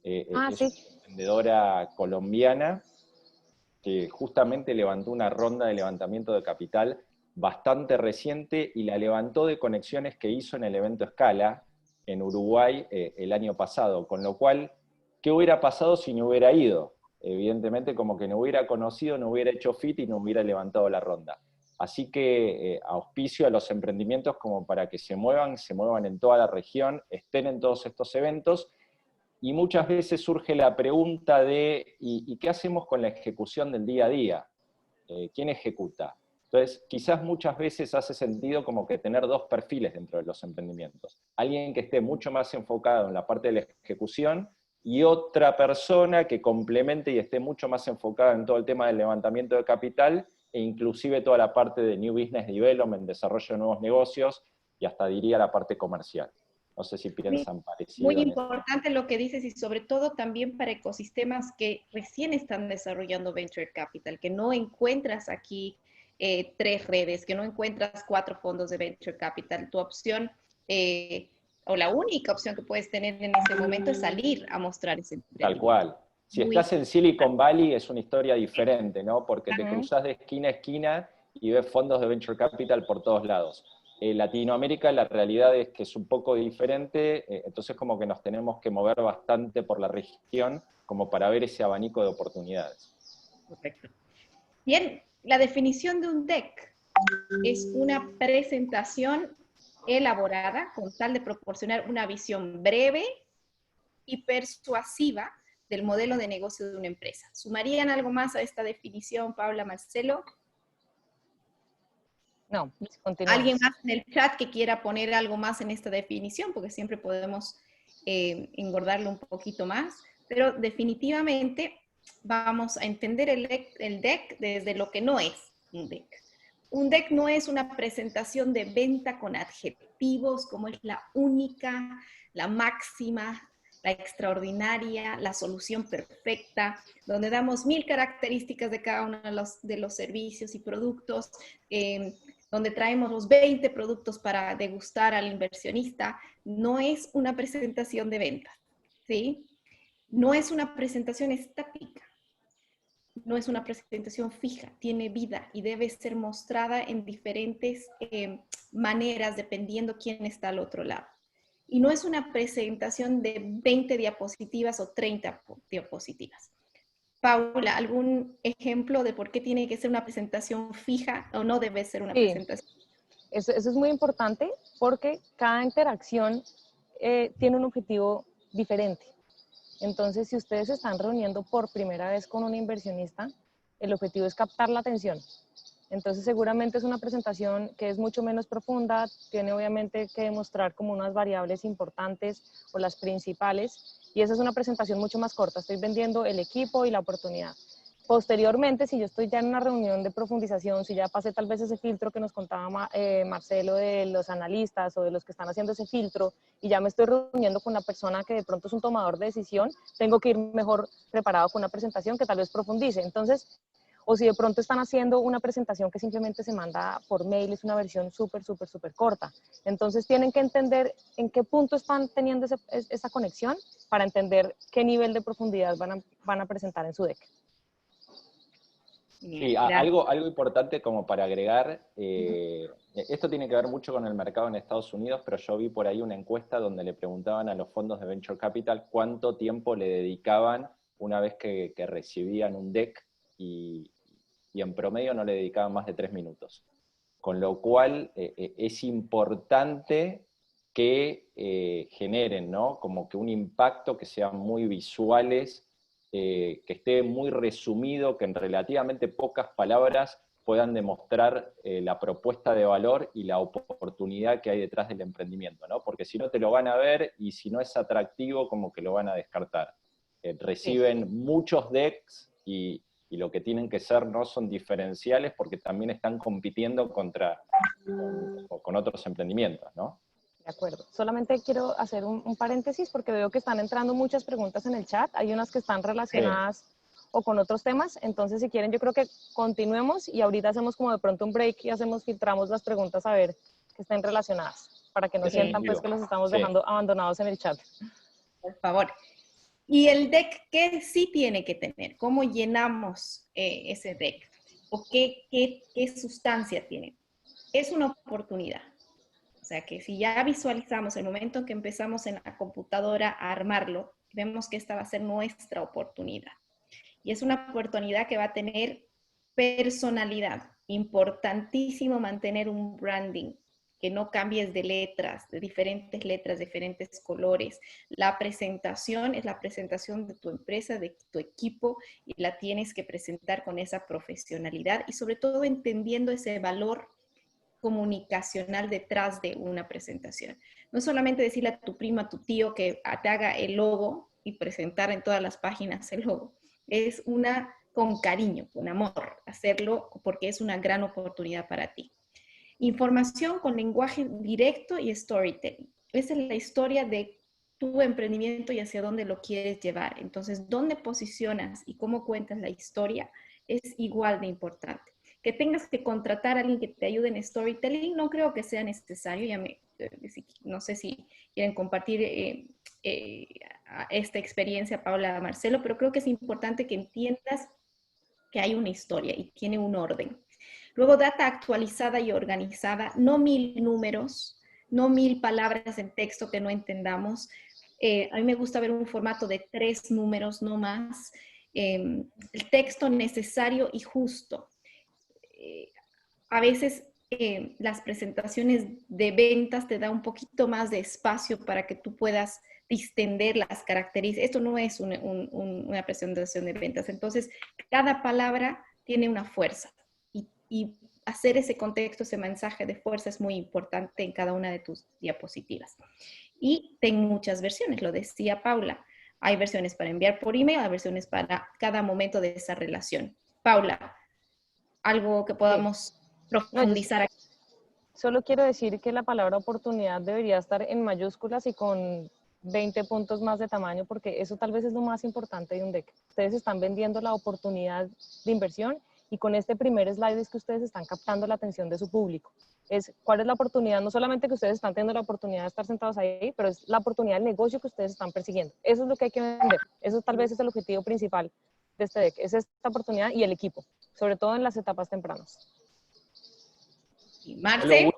es una emprendedora colombiana que justamente levantó una ronda de levantamiento de capital bastante reciente y la levantó de conexiones que hizo en el evento Scala en Uruguay el año pasado, con lo cual, ¿qué hubiera pasado si no hubiera ido? Evidentemente como que no hubiera conocido, no hubiera hecho fit y no hubiera levantado la ronda. Así que auspicio a los emprendimientos como para que se muevan en toda la región, estén en todos estos eventos. Y muchas veces surge la pregunta de, ¿y qué hacemos con la ejecución del día a día? ¿Quién ejecuta? Entonces, quizás muchas veces hace sentido como que tener dos perfiles dentro de los emprendimientos. Alguien que esté mucho más enfocado en la parte de la ejecución y otra persona que complemente y esté mucho más enfocada en todo el tema del levantamiento de capital e inclusive toda la parte de New Business Development, desarrollo de nuevos negocios y hasta diría la parte comercial. No sé si piensan parecido. Muy importante lo que dices y sobre todo también para ecosistemas que recién están desarrollando Venture Capital, que no encuentras aquí 3 redes, que no encuentras 4 fondos de Venture Capital. Tu opción o la única opción que puedes tener en ese momento es salir a mostrar ese Tal cual. Si estás en Silicon Valley es una historia diferente, ¿no? Porque te cruzas de esquina a esquina y ves fondos de Venture Capital por todos lados. En Latinoamérica la realidad es que es un poco diferente, entonces como que nos tenemos que mover bastante por la región como para ver ese abanico de oportunidades. Correcto. Bien, la definición de un deck es una presentación elaborada con tal de proporcionar una visión breve y persuasiva del modelo de negocio de una empresa. ¿Sumarían algo más a esta definición, Paula, Marcelo? No, continuamos. ¿Alguien más en el chat que quiera poner algo más en esta definición? Porque siempre podemos engordarlo un poquito más. Pero definitivamente vamos a entender el deck desde lo que no es un deck. Un deck no es una presentación de venta con adjetivos como es la única, la máxima, la extraordinaria, la solución perfecta, donde damos 1000 características de cada uno de los servicios y productos, donde traemos los 20 productos para degustar al inversionista. No es una presentación de ventas, ¿sí? No es una presentación estática. No es una presentación fija, tiene vida y debe ser mostrada en diferentes maneras dependiendo quién está al otro lado. Y no es una presentación de 20 diapositivas o 30 diapositivas. Paula, ¿algún ejemplo de por qué tiene que ser una presentación fija o no debe ser una presentación? Eso es muy importante porque cada interacción tiene un objetivo diferente. Entonces, si ustedes se están reuniendo por primera vez con un inversionista, el objetivo es captar la atención. Entonces, seguramente es una presentación que es mucho menos profunda, tiene obviamente que demostrar como unas variables importantes o las principales, y esa es una presentación mucho más corta. Estoy vendiendo el equipo y la oportunidad. Posteriormente, si yo estoy ya en una reunión de profundización, si ya pasé tal vez ese filtro que nos contaba Marcelo de los analistas o de los que están haciendo ese filtro, y ya me estoy reuniendo con una persona que de pronto es un tomador de decisión, tengo que ir mejor preparado con una presentación que tal vez profundice. Entonces, o si de pronto están haciendo una presentación que simplemente se manda por mail, es una versión súper corta. Entonces tienen que entender en qué punto están teniendo esa conexión para entender qué nivel de profundidad van a presentar en su deck. Sí, algo importante como para agregar, esto tiene que ver mucho con el mercado en Estados Unidos, pero yo vi por ahí una encuesta donde le preguntaban a los fondos de Venture Capital cuánto tiempo le dedicaban una vez que recibían un deck y en promedio no le dedicaban más de 3 minutos. Con lo cual es importante que generen, ¿no? Como que un impacto, que sean muy visuales, que esté muy resumido, que en relativamente pocas palabras puedan demostrar la propuesta de valor y la oportunidad que hay detrás del emprendimiento, ¿no? Porque si no te lo van a ver y si no es atractivo, como que lo van a descartar. Reciben muchos decks y lo que tienen que ser no son diferenciales porque también están compitiendo con otros emprendimientos, ¿no? De acuerdo. Solamente quiero hacer un paréntesis porque veo que están entrando muchas preguntas en el chat. Hay unas que están relacionadas o con otros temas. Entonces, si quieren, yo creo que continuemos y ahorita hacemos como de pronto un break y filtramos las preguntas a ver que estén relacionadas para que no sientan pues que los estamos dejando abandonados en el chat. Por favor. ¿Y el deck qué sí tiene que tener? ¿Cómo llenamos ese deck? ¿O qué sustancia tiene? Es una oportunidad. O sea que si ya visualizamos el momento en que empezamos en la computadora a armarlo, vemos que esta va a ser nuestra oportunidad. Y es una oportunidad que va a tener personalidad. Importantísimo mantener un branding, que no cambies de letras, de diferentes colores. La presentación es la presentación de tu empresa, de tu equipo, y la tienes que presentar con esa profesionalidad y sobre todo entendiendo ese valor comunicacional detrás de una presentación. No es solamente decirle a tu prima, a tu tío que te haga el logo y presentar en todas las páginas el logo. Es con cariño, con amor, hacerlo porque es una gran oportunidad para ti. Información con lenguaje directo y storytelling. esa es la historia de tu emprendimiento y hacia dónde lo quieres llevar. Entonces, dónde posicionas y cómo cuentas la historia es igual de importante. Que tengas que contratar a alguien que te ayude en storytelling, no creo que sea necesario. No sé si quieren compartir esta experiencia, Paula, Marcelo, pero creo que es importante que entiendas que hay una historia y tiene un orden. Luego, data actualizada y organizada, no 1000 números, no 1000 palabras en texto que no entendamos. A mí me gusta ver un formato de 3 números, no más. El texto necesario y justo. A veces las presentaciones de ventas te da un poquito más de espacio para que tú puedas distender las características. Esto no es una presentación de ventas. Entonces, cada palabra tiene una fuerza y hacer ese contexto, ese mensaje de fuerza es muy importante en cada una de tus diapositivas. Y ten muchas versiones, lo decía Paula. Hay versiones para enviar por email, hay versiones para cada momento de esa relación. Paula, algo que podamos profundizar aquí. Solo quiero decir que la palabra oportunidad debería estar en mayúsculas y con 20 puntos más de tamaño, porque eso tal vez es lo más importante de un deck. Ustedes están vendiendo la oportunidad de inversión y con este primer slide es que ustedes están captando la atención de su público. ¿Cuál es la oportunidad? No solamente que ustedes están teniendo la oportunidad de estar sentados ahí, pero es la oportunidad del negocio que ustedes están persiguiendo. Eso es lo que hay que vender. Eso tal vez es el objetivo principal de este deck. Es esta oportunidad y el equipo, sobre todo en las etapas tempranas. Y Marce.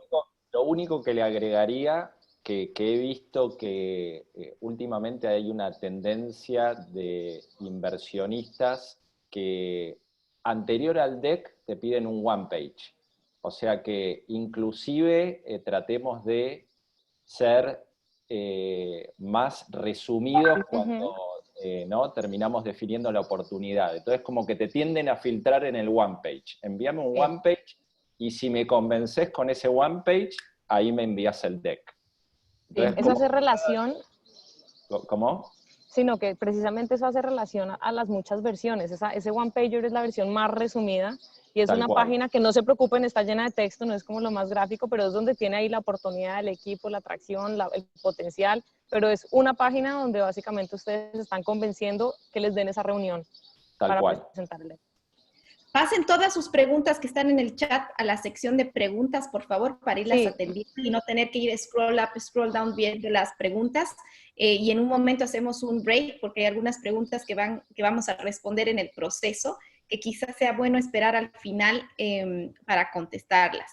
Lo único que le agregaría, que he visto que últimamente hay una tendencia de inversionistas que anterior al deck te piden un one page. O sea que inclusive tratemos de ser más resumidos cuando ¿no? terminamos definiendo la oportunidad. Entonces como que te tienden a filtrar en el one page. Envíame un one page y si me convences con ese one page, ahí me envías el deck. Entonces, eso hace relación. ¿Cómo? Sino que precisamente eso hace relación a las muchas versiones. Ese one pager es la versión más resumida y es una página que no se preocupen, está llena de texto, no es como lo más gráfico, pero es donde tiene ahí la oportunidad del equipo, la atracción, el potencial, pero es una página donde básicamente ustedes están convenciendo que les den esa reunión para presentar el deck. Pasen todas sus preguntas que están en el chat a la sección de preguntas, por favor, para irlas atendiendo y no tener que ir scroll up, scroll down viendo las preguntas. Y en un momento hacemos un break porque hay algunas preguntas que vamos a responder en el proceso, que quizás sea bueno esperar al final para contestarlas.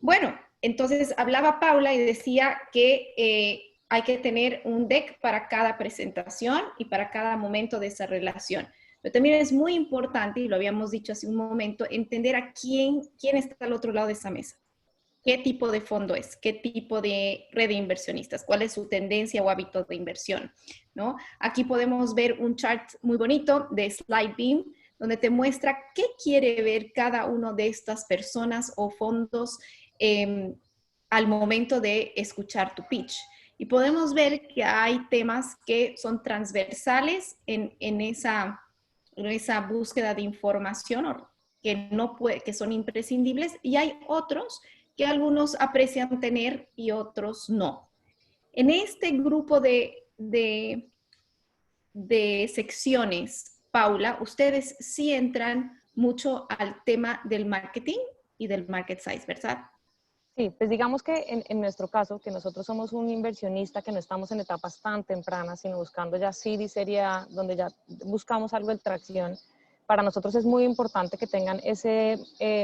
Bueno, entonces hablaba Paula y decía que hay que tener un deck para cada presentación y para cada momento de esa relación. Pero también es muy importante, y lo habíamos dicho hace un momento, entender a quién está al otro lado de esa mesa. ¿Qué tipo de fondo es? ¿Qué tipo de red de inversionistas? ¿Cuál es su tendencia o hábito de inversión? ¿No? Aquí podemos ver un chart muy bonito de Slidebeam, donde te muestra qué quiere ver cada una de estas personas o fondos al momento de escuchar tu pitch. Y podemos ver que hay temas que son transversales en esa búsqueda de información que son imprescindibles, y hay otros que algunos aprecian tener y otros no. En este grupo de secciones, Paula, ustedes sí entran mucho al tema del marketing y del market size, ¿verdad? Sí, pues digamos que en nuestro caso, que nosotros somos un inversionista que no estamos en etapas tan tempranas, sino buscando ya seed y serie A, donde ya buscamos algo de tracción, para nosotros es muy importante que tengan ese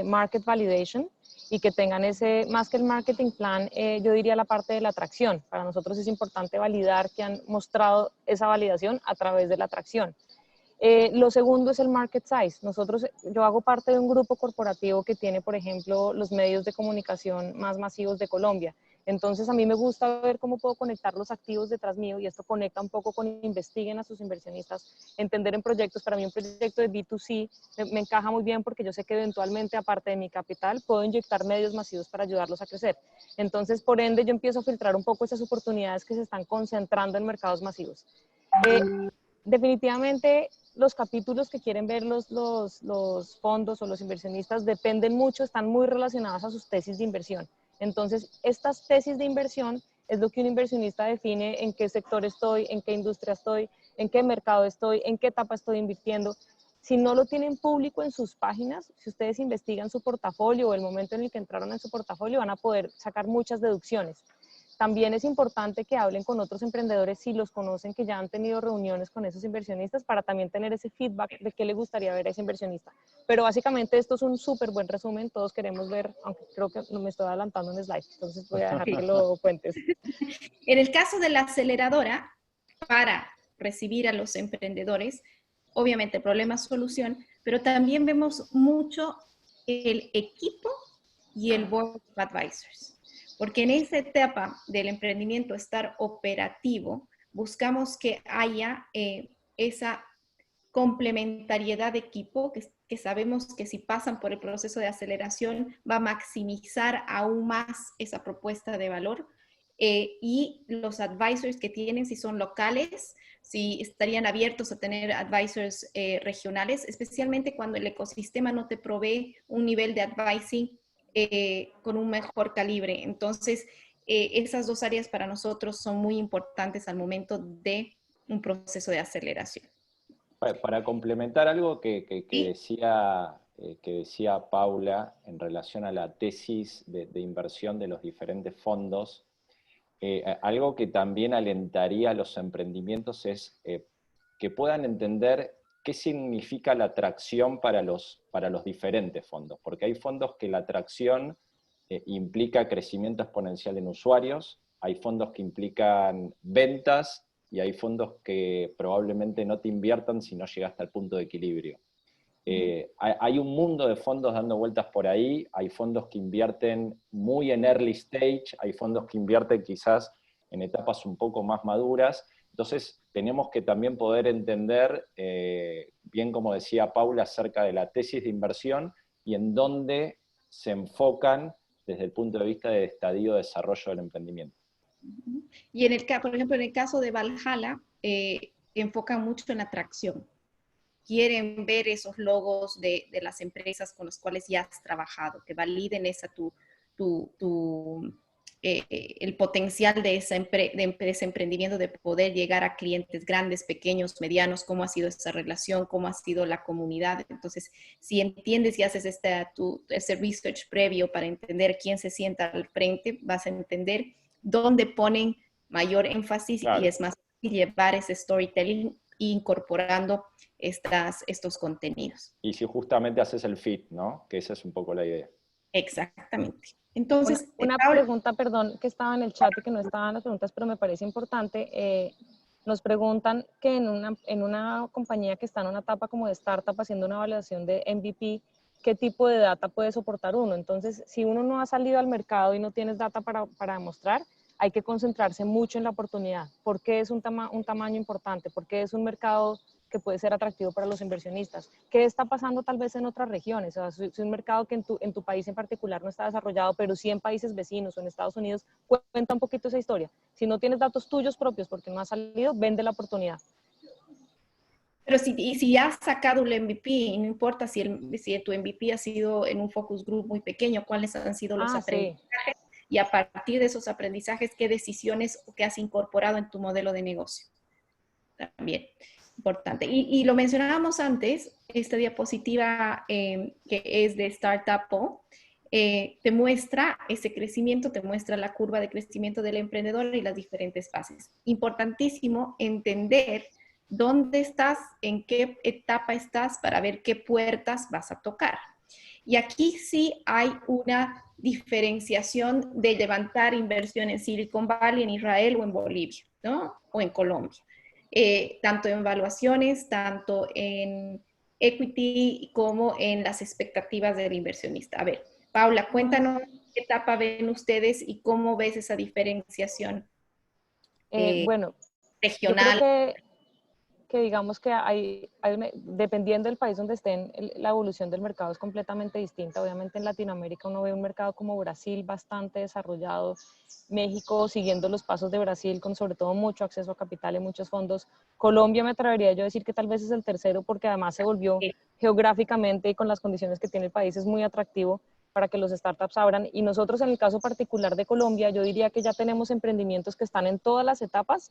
market validation y que tengan ese, más que el marketing plan, yo diría la parte de la atracción. Para nosotros es importante validar que han mostrado esa validación a través de la atracción. Lo segundo es el market size. Yo hago parte de un grupo corporativo que tiene, por ejemplo, los medios de comunicación más masivos de Colombia. Entonces, a mí me gusta ver cómo puedo conectar los activos detrás mío, y esto conecta un poco con investiguen a sus inversionistas, entender en proyectos. Para mí un proyecto de B2C me encaja muy bien porque yo sé que eventualmente, aparte de mi capital, puedo inyectar medios masivos para ayudarlos a crecer. Entonces, por ende, yo empiezo a filtrar un poco esas oportunidades que se están concentrando en mercados masivos. Definitivamente, los capítulos que quieren ver los fondos o los inversionistas dependen mucho, están muy relacionadas a sus tesis de inversión. Entonces, estas tesis de inversión es lo que un inversionista define en qué sector estoy, en qué industria estoy, en qué mercado estoy, en qué etapa estoy invirtiendo. Si no lo tienen público en sus páginas, si ustedes investigan su portafolio o el momento en el que entraron en su portafolio, van a poder sacar muchas deducciones. También es importante que hablen con otros emprendedores si los conocen, que ya han tenido reuniones con esos inversionistas, para también tener ese feedback de qué le gustaría ver a ese inversionista. Pero básicamente esto es un súper buen resumen. Todos queremos ver, aunque creo que no me estoy adelantando en slide, entonces voy a dejar que lo cuentes. En el caso de la aceleradora, para recibir a los emprendedores, obviamente problema solución, pero también vemos mucho el equipo y el board of advisors. Porque en esa etapa del emprendimiento, estar operativo, buscamos que haya esa complementariedad de equipo, que sabemos que si pasan por el proceso de aceleración va a maximizar aún más esa propuesta de valor. Y los advisors que tienen, si son locales, si estarían abiertos a tener advisors regionales, especialmente cuando el ecosistema no te provee un nivel de advising con un mejor calibre. Entonces, esas dos áreas para nosotros son muy importantes al momento de un proceso de aceleración. Para complementar algo que decía Paula en relación a la tesis de inversión de los diferentes fondos, algo que también alentaría a los emprendimientos es que puedan entender qué significa la atracción para los diferentes fondos, porque hay fondos que la atracción implica crecimiento exponencial en usuarios, hay fondos que implican ventas, y hay fondos que probablemente no te inviertan si no llegaste al punto de equilibrio. Hay un mundo de fondos dando vueltas por ahí, hay fondos que invierten muy en early stage, hay fondos que invierten quizás en etapas un poco más maduras, entonces tenemos que también poder entender, bien como decía Paula, acerca de la tesis de inversión y en dónde se enfocan desde el punto de vista de estadio de desarrollo del emprendimiento. Y por ejemplo, en el caso de Valhalla, enfocan mucho en atracción. Quieren ver esos logos de las empresas con las cuales ya has trabajado, que validen el potencial de ese emprendimiento, de poder llegar a clientes grandes, pequeños, medianos, cómo ha sido esa relación, cómo ha sido la comunidad. Entonces, si entiendes y haces ese research previo para entender quién se sienta al frente, vas a entender dónde ponen mayor énfasis, claro, y es más fácil llevar ese storytelling incorporando estos contenidos. Y si justamente haces el fit, ¿no? Que esa es un poco la idea. Exactamente. Entonces, una pregunta, perdón, que estaba en el chat y que no estaba en las preguntas, pero me parece importante. Nos preguntan que en una compañía que está en una etapa como de startup haciendo una evaluación de MVP, ¿qué tipo de data puede soportar uno? Entonces, si uno no ha salido al mercado y no tienes data para demostrar, hay que concentrarse mucho en la oportunidad. ¿Por qué es un tamaño importante? ¿Por qué es un mercado que puede ser atractivo para los inversionistas? ¿Qué está pasando tal vez en otras regiones? O sea, es un mercado que en tu país en particular no está desarrollado, pero sí en países vecinos o en Estados Unidos. Cuenta un poquito esa historia. Si no tienes datos tuyos propios porque no has salido, vende la oportunidad. Pero si has sacado el MVP, no importa si tu MVP ha sido en un focus group muy pequeño, cuáles han sido los aprendizajes, sí, y a partir de esos aprendizajes, qué decisiones que has incorporado en tu modelo de negocio. También importante. Y lo mencionábamos antes, esta diapositiva que es de Startup, te muestra ese crecimiento, te muestra la curva de crecimiento del emprendedor y las diferentes fases. Importantísimo entender dónde estás, en qué etapa estás para ver qué puertas vas a tocar. Y aquí sí hay una diferenciación de levantar inversión en Silicon Valley, en Israel o en Bolivia, ¿no? O en Colombia. Tanto en evaluaciones, tanto en equity como en las expectativas del inversionista. A ver, Paula, cuéntanos qué etapa ven ustedes y cómo ves esa diferenciación bueno, regional. Yo creo que digamos que dependiendo del país donde estén, la evolución del mercado es completamente distinta. Obviamente en Latinoamérica uno ve un mercado como Brasil bastante desarrollado, México siguiendo los pasos de Brasil con sobre todo mucho acceso a capital y muchos fondos. Colombia me atrevería yo a decir que tal vez es el tercero porque además se volvió geográficamente y con las condiciones que tiene el país es muy atractivo. para que los startups abran. Y nosotros, en el caso particular de Colombia, yo diría que ya tenemos emprendimientos que están en todas las etapas,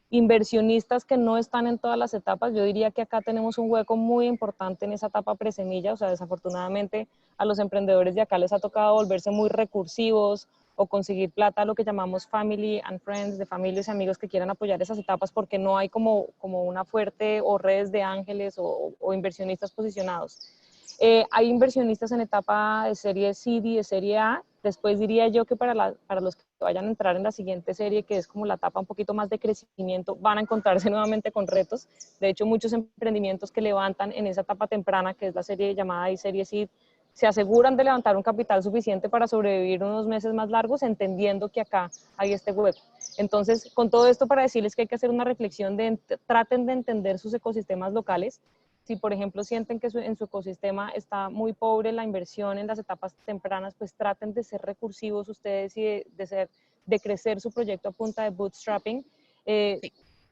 inversionistas que no están en todas las etapas. Yo diría que acá tenemos un hueco muy importante en esa etapa presemilla. O sea, desafortunadamente a los emprendedores de acá les ha tocado volverse muy recursivos o conseguir plata, lo que llamamos family and friends, de familias y amigos que quieran apoyar esas etapas, porque no hay como una fuerte o redes de ángeles o inversionistas posicionados. Hay inversionistas en etapa de serie C, de serie A. Después diría yo que para los que vayan a entrar en la siguiente serie, que es como la etapa un poquito más de crecimiento, van a encontrarse nuevamente con retos. De hecho, muchos emprendimientos que levantan en esa etapa temprana, que es la serie llamada y serie C, se aseguran de levantar un capital suficiente para sobrevivir unos meses más largos, entendiendo que acá hay este hueco. Entonces, con todo esto para decirles que hay que hacer una reflexión traten de entender sus ecosistemas locales. Si, por ejemplo, sienten que en su ecosistema está muy pobre la inversión en las etapas tempranas, pues traten de ser recursivos ustedes y de crecer su proyecto a punta de bootstrapping.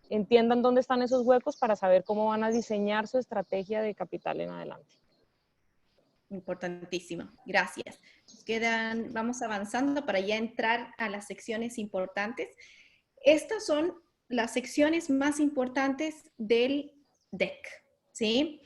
Entiendan dónde están esos huecos para saber cómo van a diseñar su estrategia de capital en adelante. Importantísimo, gracias. Vamos avanzando para ya entrar a las secciones importantes. Estas son las secciones más importantes del deck. ¿Sí?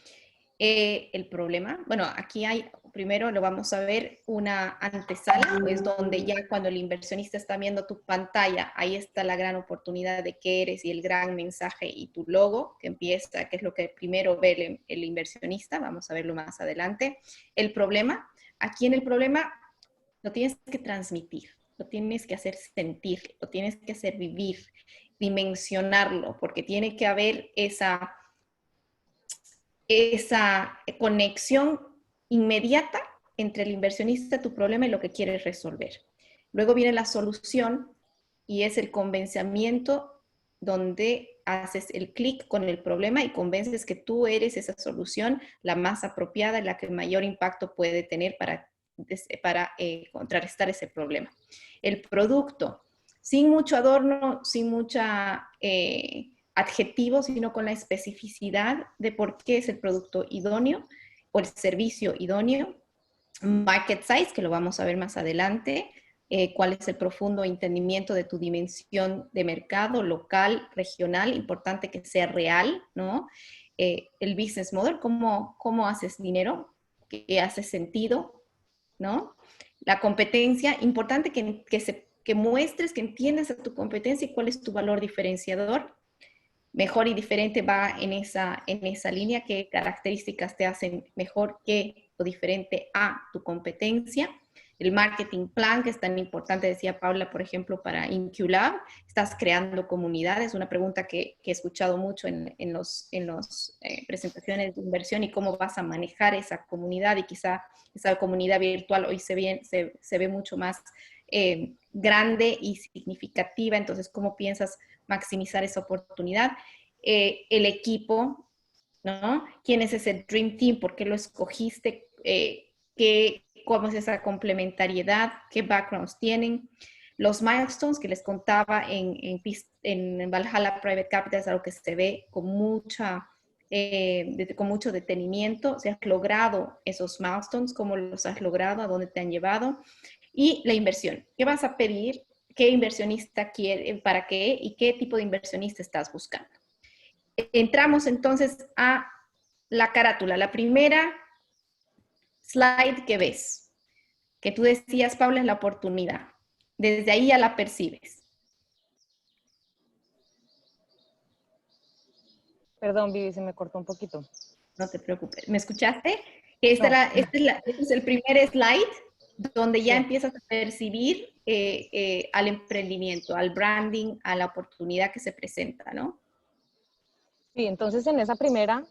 El problema, bueno, aquí primero lo vamos a ver una antesala, es donde ya cuando el inversionista está viendo tu pantalla, ahí está la gran oportunidad de qué eres y el gran mensaje y tu logo, que es lo que primero ve el inversionista, vamos a verlo más adelante. El problema, aquí en el problema lo tienes que transmitir, lo tienes que hacer sentir, lo tienes que hacer vivir, dimensionarlo, porque tiene que haber esa conexión inmediata entre el inversionista, tu problema y lo que quieres resolver. Luego viene la solución y es el convencimiento donde haces el clic con el problema y convences que tú eres esa solución la más apropiada, la que mayor impacto puede tener para contrarrestar ese problema. El producto, sin mucho adorno, sin mucha adjetivos, sino con la especificidad de por qué es el producto idóneo o el servicio idóneo. Market size, que lo vamos a ver más adelante, cuál es el profundo entendimiento de tu dimensión de mercado local, regional, importante que sea real, ¿no? El business model, cómo haces dinero, qué hace sentido, ¿no? La competencia, importante que muestres, que entiendas a tu competencia y cuál es tu valor diferenciador. Mejor y diferente va en esa línea, qué características te hacen mejor que o diferente a tu competencia. El marketing plan, que es tan importante, decía Paula, por ejemplo, para InQlab, estás creando comunidades, una pregunta que he escuchado mucho en las presentaciones de inversión y cómo vas a manejar esa comunidad y quizá esa comunidad virtual hoy se ve mucho más grande y significativa, entonces, ¿cómo piensas maximizar esa oportunidad? El equipo, ¿no? ¿Quién es ese Dream Team? ¿Por qué lo escogiste? ¿Cómo es esa complementariedad? ¿Qué backgrounds tienen? Los milestones que les contaba en Valhalla Private Capital es algo que se ve con mucho detenimiento. Si has logrado esos milestones, cómo los has logrado, a dónde te han llevado. Y la inversión. ¿Qué vas a pedir? ¿Qué inversionista quiere? ¿Para qué? ¿Y qué tipo de inversionista estás buscando? Entramos entonces a la carátula. La primera slide que ves, que tú decías, Paula, es la oportunidad. Desde ahí ya la percibes. Perdón, Vivi, se me cortó un poquito. No te preocupes. ¿Me escuchaste? Este es el primer slide donde ya empiezas a percibir al emprendimiento, al branding, a la oportunidad que se presenta, ¿no? Sí, entonces en esa primera,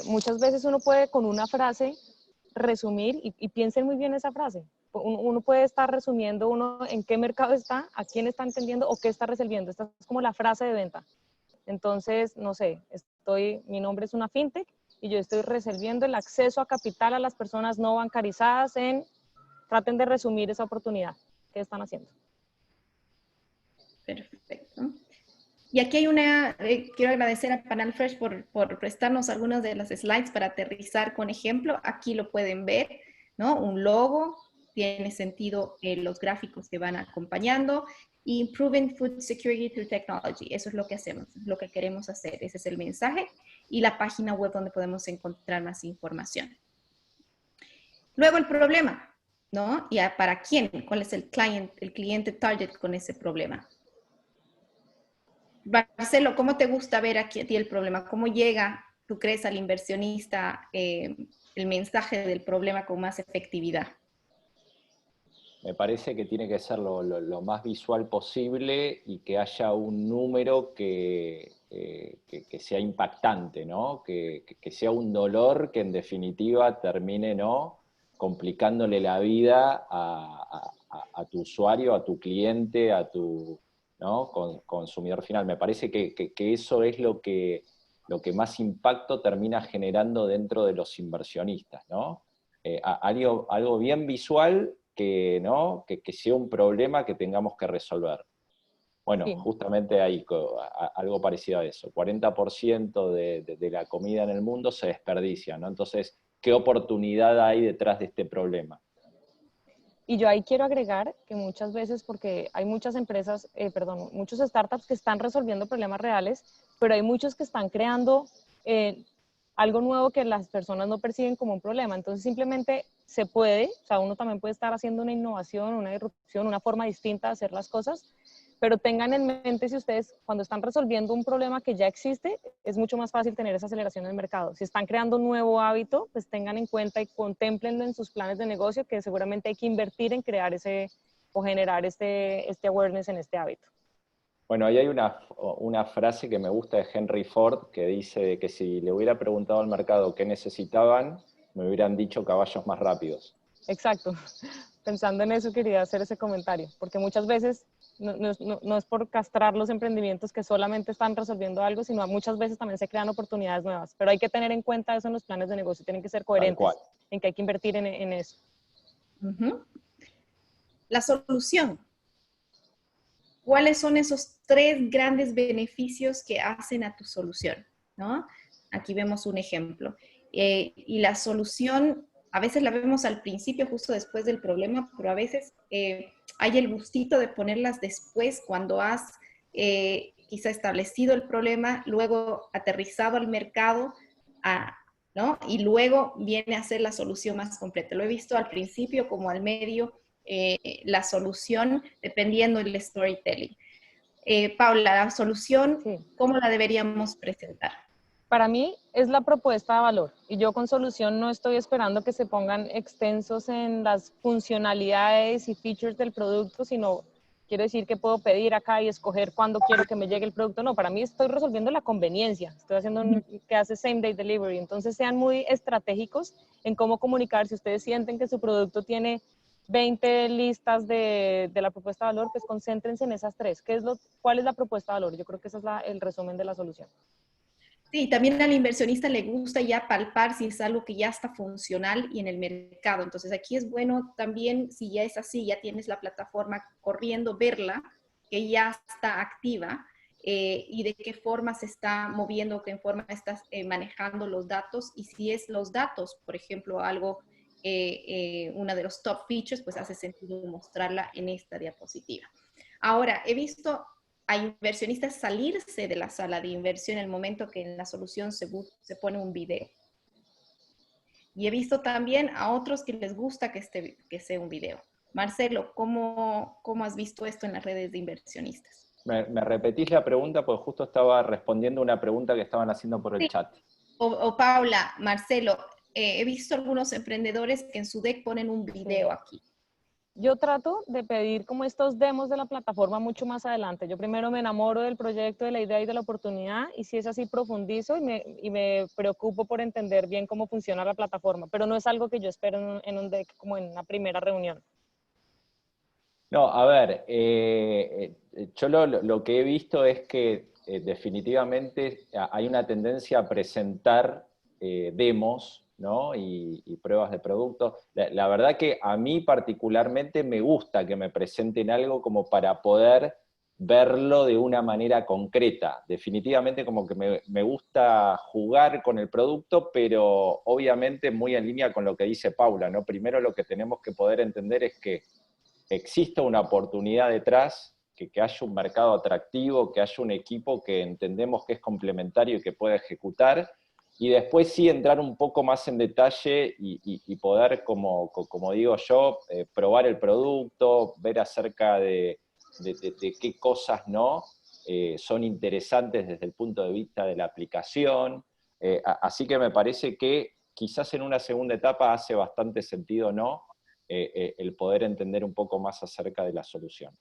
muchas veces uno puede con una frase resumir, y piensen muy bien esa frase, uno puede estar resumiendo en qué mercado está, a quién está entendiendo o qué está resolviendo. Esta es como la frase de venta. Entonces, no sé, mi nombre es una fintech y yo estoy resolviendo el acceso a capital a las personas no bancarizadas traten de resumir esa oportunidad que están haciendo. Perfecto. Y aquí hay quiero agradecer a Panel Fresh por prestarnos algunas de las slides para aterrizar con ejemplo. Aquí lo pueden ver, ¿no? Un logo, tiene sentido los gráficos que van acompañando. Improving Food Security Through Technology, eso es lo que hacemos, lo que queremos hacer, ese es el mensaje, y la página web donde podemos encontrar más información. Luego el problema, ¿no? ¿Y para quién? ¿Cuál es el cliente target con ese problema? Marcelo, ¿cómo te gusta ver aquí a ti el problema? ¿Cómo llega, tú crees, al inversionista el mensaje del problema con más efectividad? Me parece que tiene que ser lo más visual posible y que haya un número que sea impactante, ¿no? Que sea un dolor que en definitiva termine, ¿no?, complicándole la vida a tu usuario, a tu cliente, a tu, ¿no?, consumidor final. Me parece que eso es lo que más impacto termina generando dentro de los inversionistas, ¿no? Algo bien visual que, ¿no?, que sea un problema que tengamos que resolver. Bueno, Sí. justamente hay algo parecido a eso. 40% de la comida en el mundo se desperdicia, ¿no? Entonces, ¿qué oportunidad hay detrás de este problema? Y yo ahí quiero agregar que muchas veces, porque hay muchas empresas, muchos startups que están resolviendo problemas reales, pero hay muchos que están creando algo nuevo que las personas no perciben como un problema. Entonces simplemente se puede, o sea, uno también puede estar haciendo una innovación, una disrupción, una forma distinta de hacer las cosas, pero tengan en mente, si ustedes cuando están resolviendo un problema que ya existe, es mucho más fácil tener esa aceleración en el mercado. Si están creando un nuevo hábito, pues tengan en cuenta y contemplenlo en sus planes de negocio, que seguramente hay que invertir en crear ese o generar este awareness en este hábito. Bueno, ahí hay una frase que me gusta de Henry Ford, que dice que si le hubiera preguntado al mercado qué necesitaban, me hubieran dicho caballos más rápidos. Exacto. Pensando en eso quería hacer ese comentario, porque muchas veces no es por castrar los emprendimientos que solamente están resolviendo algo, sino muchas veces también se crean oportunidades nuevas. Pero hay que tener en cuenta eso en los planes de negocio, tienen que ser coherentes en que hay que invertir en eso. Uh-huh. La solución. ¿Cuáles son esos 3 grandes beneficios que hacen a tu solución? ¿No? Aquí vemos un ejemplo. Y la solución, a veces la vemos al principio, justo después del problema, pero a veces hay el gustito de ponerlas después, cuando has quizá establecido el problema, luego aterrizado al mercado, ¿no? Y luego viene a ser la solución más completa. Lo he visto al principio como al medio, la solución dependiendo del storytelling. Paula, la solución, Sí. ¿cómo la deberíamos presentar? Para mí es la propuesta de valor y yo con solución no estoy esperando que se pongan extensos en las funcionalidades y features del producto, sino quiero decir que puedo pedir acá y escoger cuándo quiero que me llegue el producto. No, para mí estoy resolviendo la conveniencia, estoy haciendo que hace same day delivery. Entonces sean muy estratégicos en cómo comunicar. Si ustedes sienten que su producto tiene 20 listas de la propuesta de valor, pues concéntrense en esas 3. ¿Cuál es la propuesta de valor? Yo creo que ese es el resumen de la solución. Sí, también al inversionista le gusta ya palpar si es algo que ya está funcional y en el mercado. Entonces aquí es bueno también, si ya es así, ya tienes la plataforma corriendo, verla, que ya está activa y de qué forma se está moviendo, qué forma estás manejando los datos. Y si es los datos, por ejemplo, algo, una de los top features, pues hace sentido mostrarla en esta diapositiva. Ahora, he visto a inversionistas salirse de la sala de inversión en el momento que en la solución se pone un video. Y he visto también a otros que les gusta que sea un video. Marcelo, ¿cómo has visto esto en las redes de inversionistas? ¿Me repetís la pregunta? Porque justo estaba respondiendo una pregunta que estaban haciendo por el chat. O Paula, Marcelo, he visto algunos emprendedores que en su deck ponen un video aquí. Yo trato de pedir como estos demos de la plataforma mucho más adelante. Yo primero me enamoro del proyecto, de la idea y de la oportunidad, y si es así profundizo y me preocupo por entender bien cómo funciona la plataforma, pero no es algo que yo espero en un deck como en una primera reunión. No, a ver, yo lo que he visto es que definitivamente hay una tendencia a presentar demos, ¿no?, y pruebas de productos. La verdad que a mí particularmente me gusta que me presenten algo como para poder verlo de una manera concreta. Definitivamente como que me gusta jugar con el producto, pero obviamente muy en línea con lo que dice Paula, ¿no? Primero lo que tenemos que poder entender es que existe una oportunidad detrás, que haya un mercado atractivo, que haya un equipo que entendemos que es complementario y que pueda ejecutar, y después sí entrar un poco más en detalle y poder, como digo yo, probar el producto, ver acerca de qué cosas no son interesantes desde el punto de vista de la aplicación. Así que me parece que quizás en una segunda etapa hace bastante sentido, ¿no? El poder entender un poco más acerca de la solución.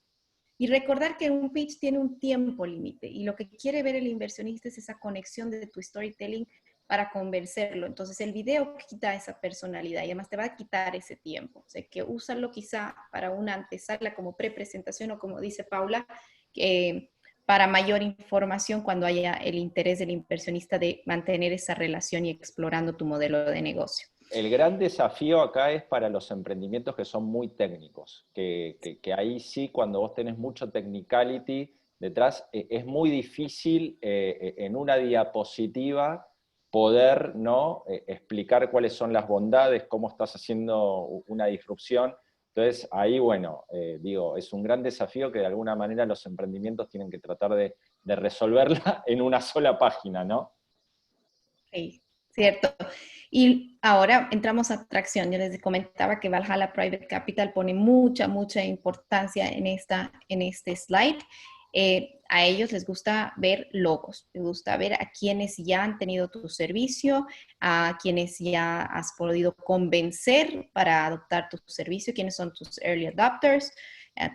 Y recordar que un pitch tiene un tiempo límite y lo que quiere ver el inversionista es esa conexión de tu storytelling para convencerlo. Entonces el video quita esa personalidad y además te va a quitar ese tiempo. O sea, que úsalo quizá para una antesala como prepresentación o como dice Paula, para mayor información cuando haya el interés del inversionista de mantener esa relación y explorando tu modelo de negocio. El gran desafío acá es para los emprendimientos que son muy técnicos, que ahí sí, cuando vos tenés mucho technicality detrás, es muy difícil en una diapositiva poder, ¿no? Explicar cuáles son las bondades, cómo estás haciendo una disrupción. Entonces ahí, bueno, digo, es un gran desafío que de alguna manera los emprendimientos tienen que tratar de resolverla en una sola página, ¿no? Sí, cierto. Y ahora entramos a tracción. Yo les comentaba que Valhalla Private Capital pone mucha importancia en este slide. A ellos les gusta ver logos, les gusta ver a quienes ya han tenido tu servicio, a quienes ya has podido convencer para adoptar tu servicio, quiénes son tus early adopters,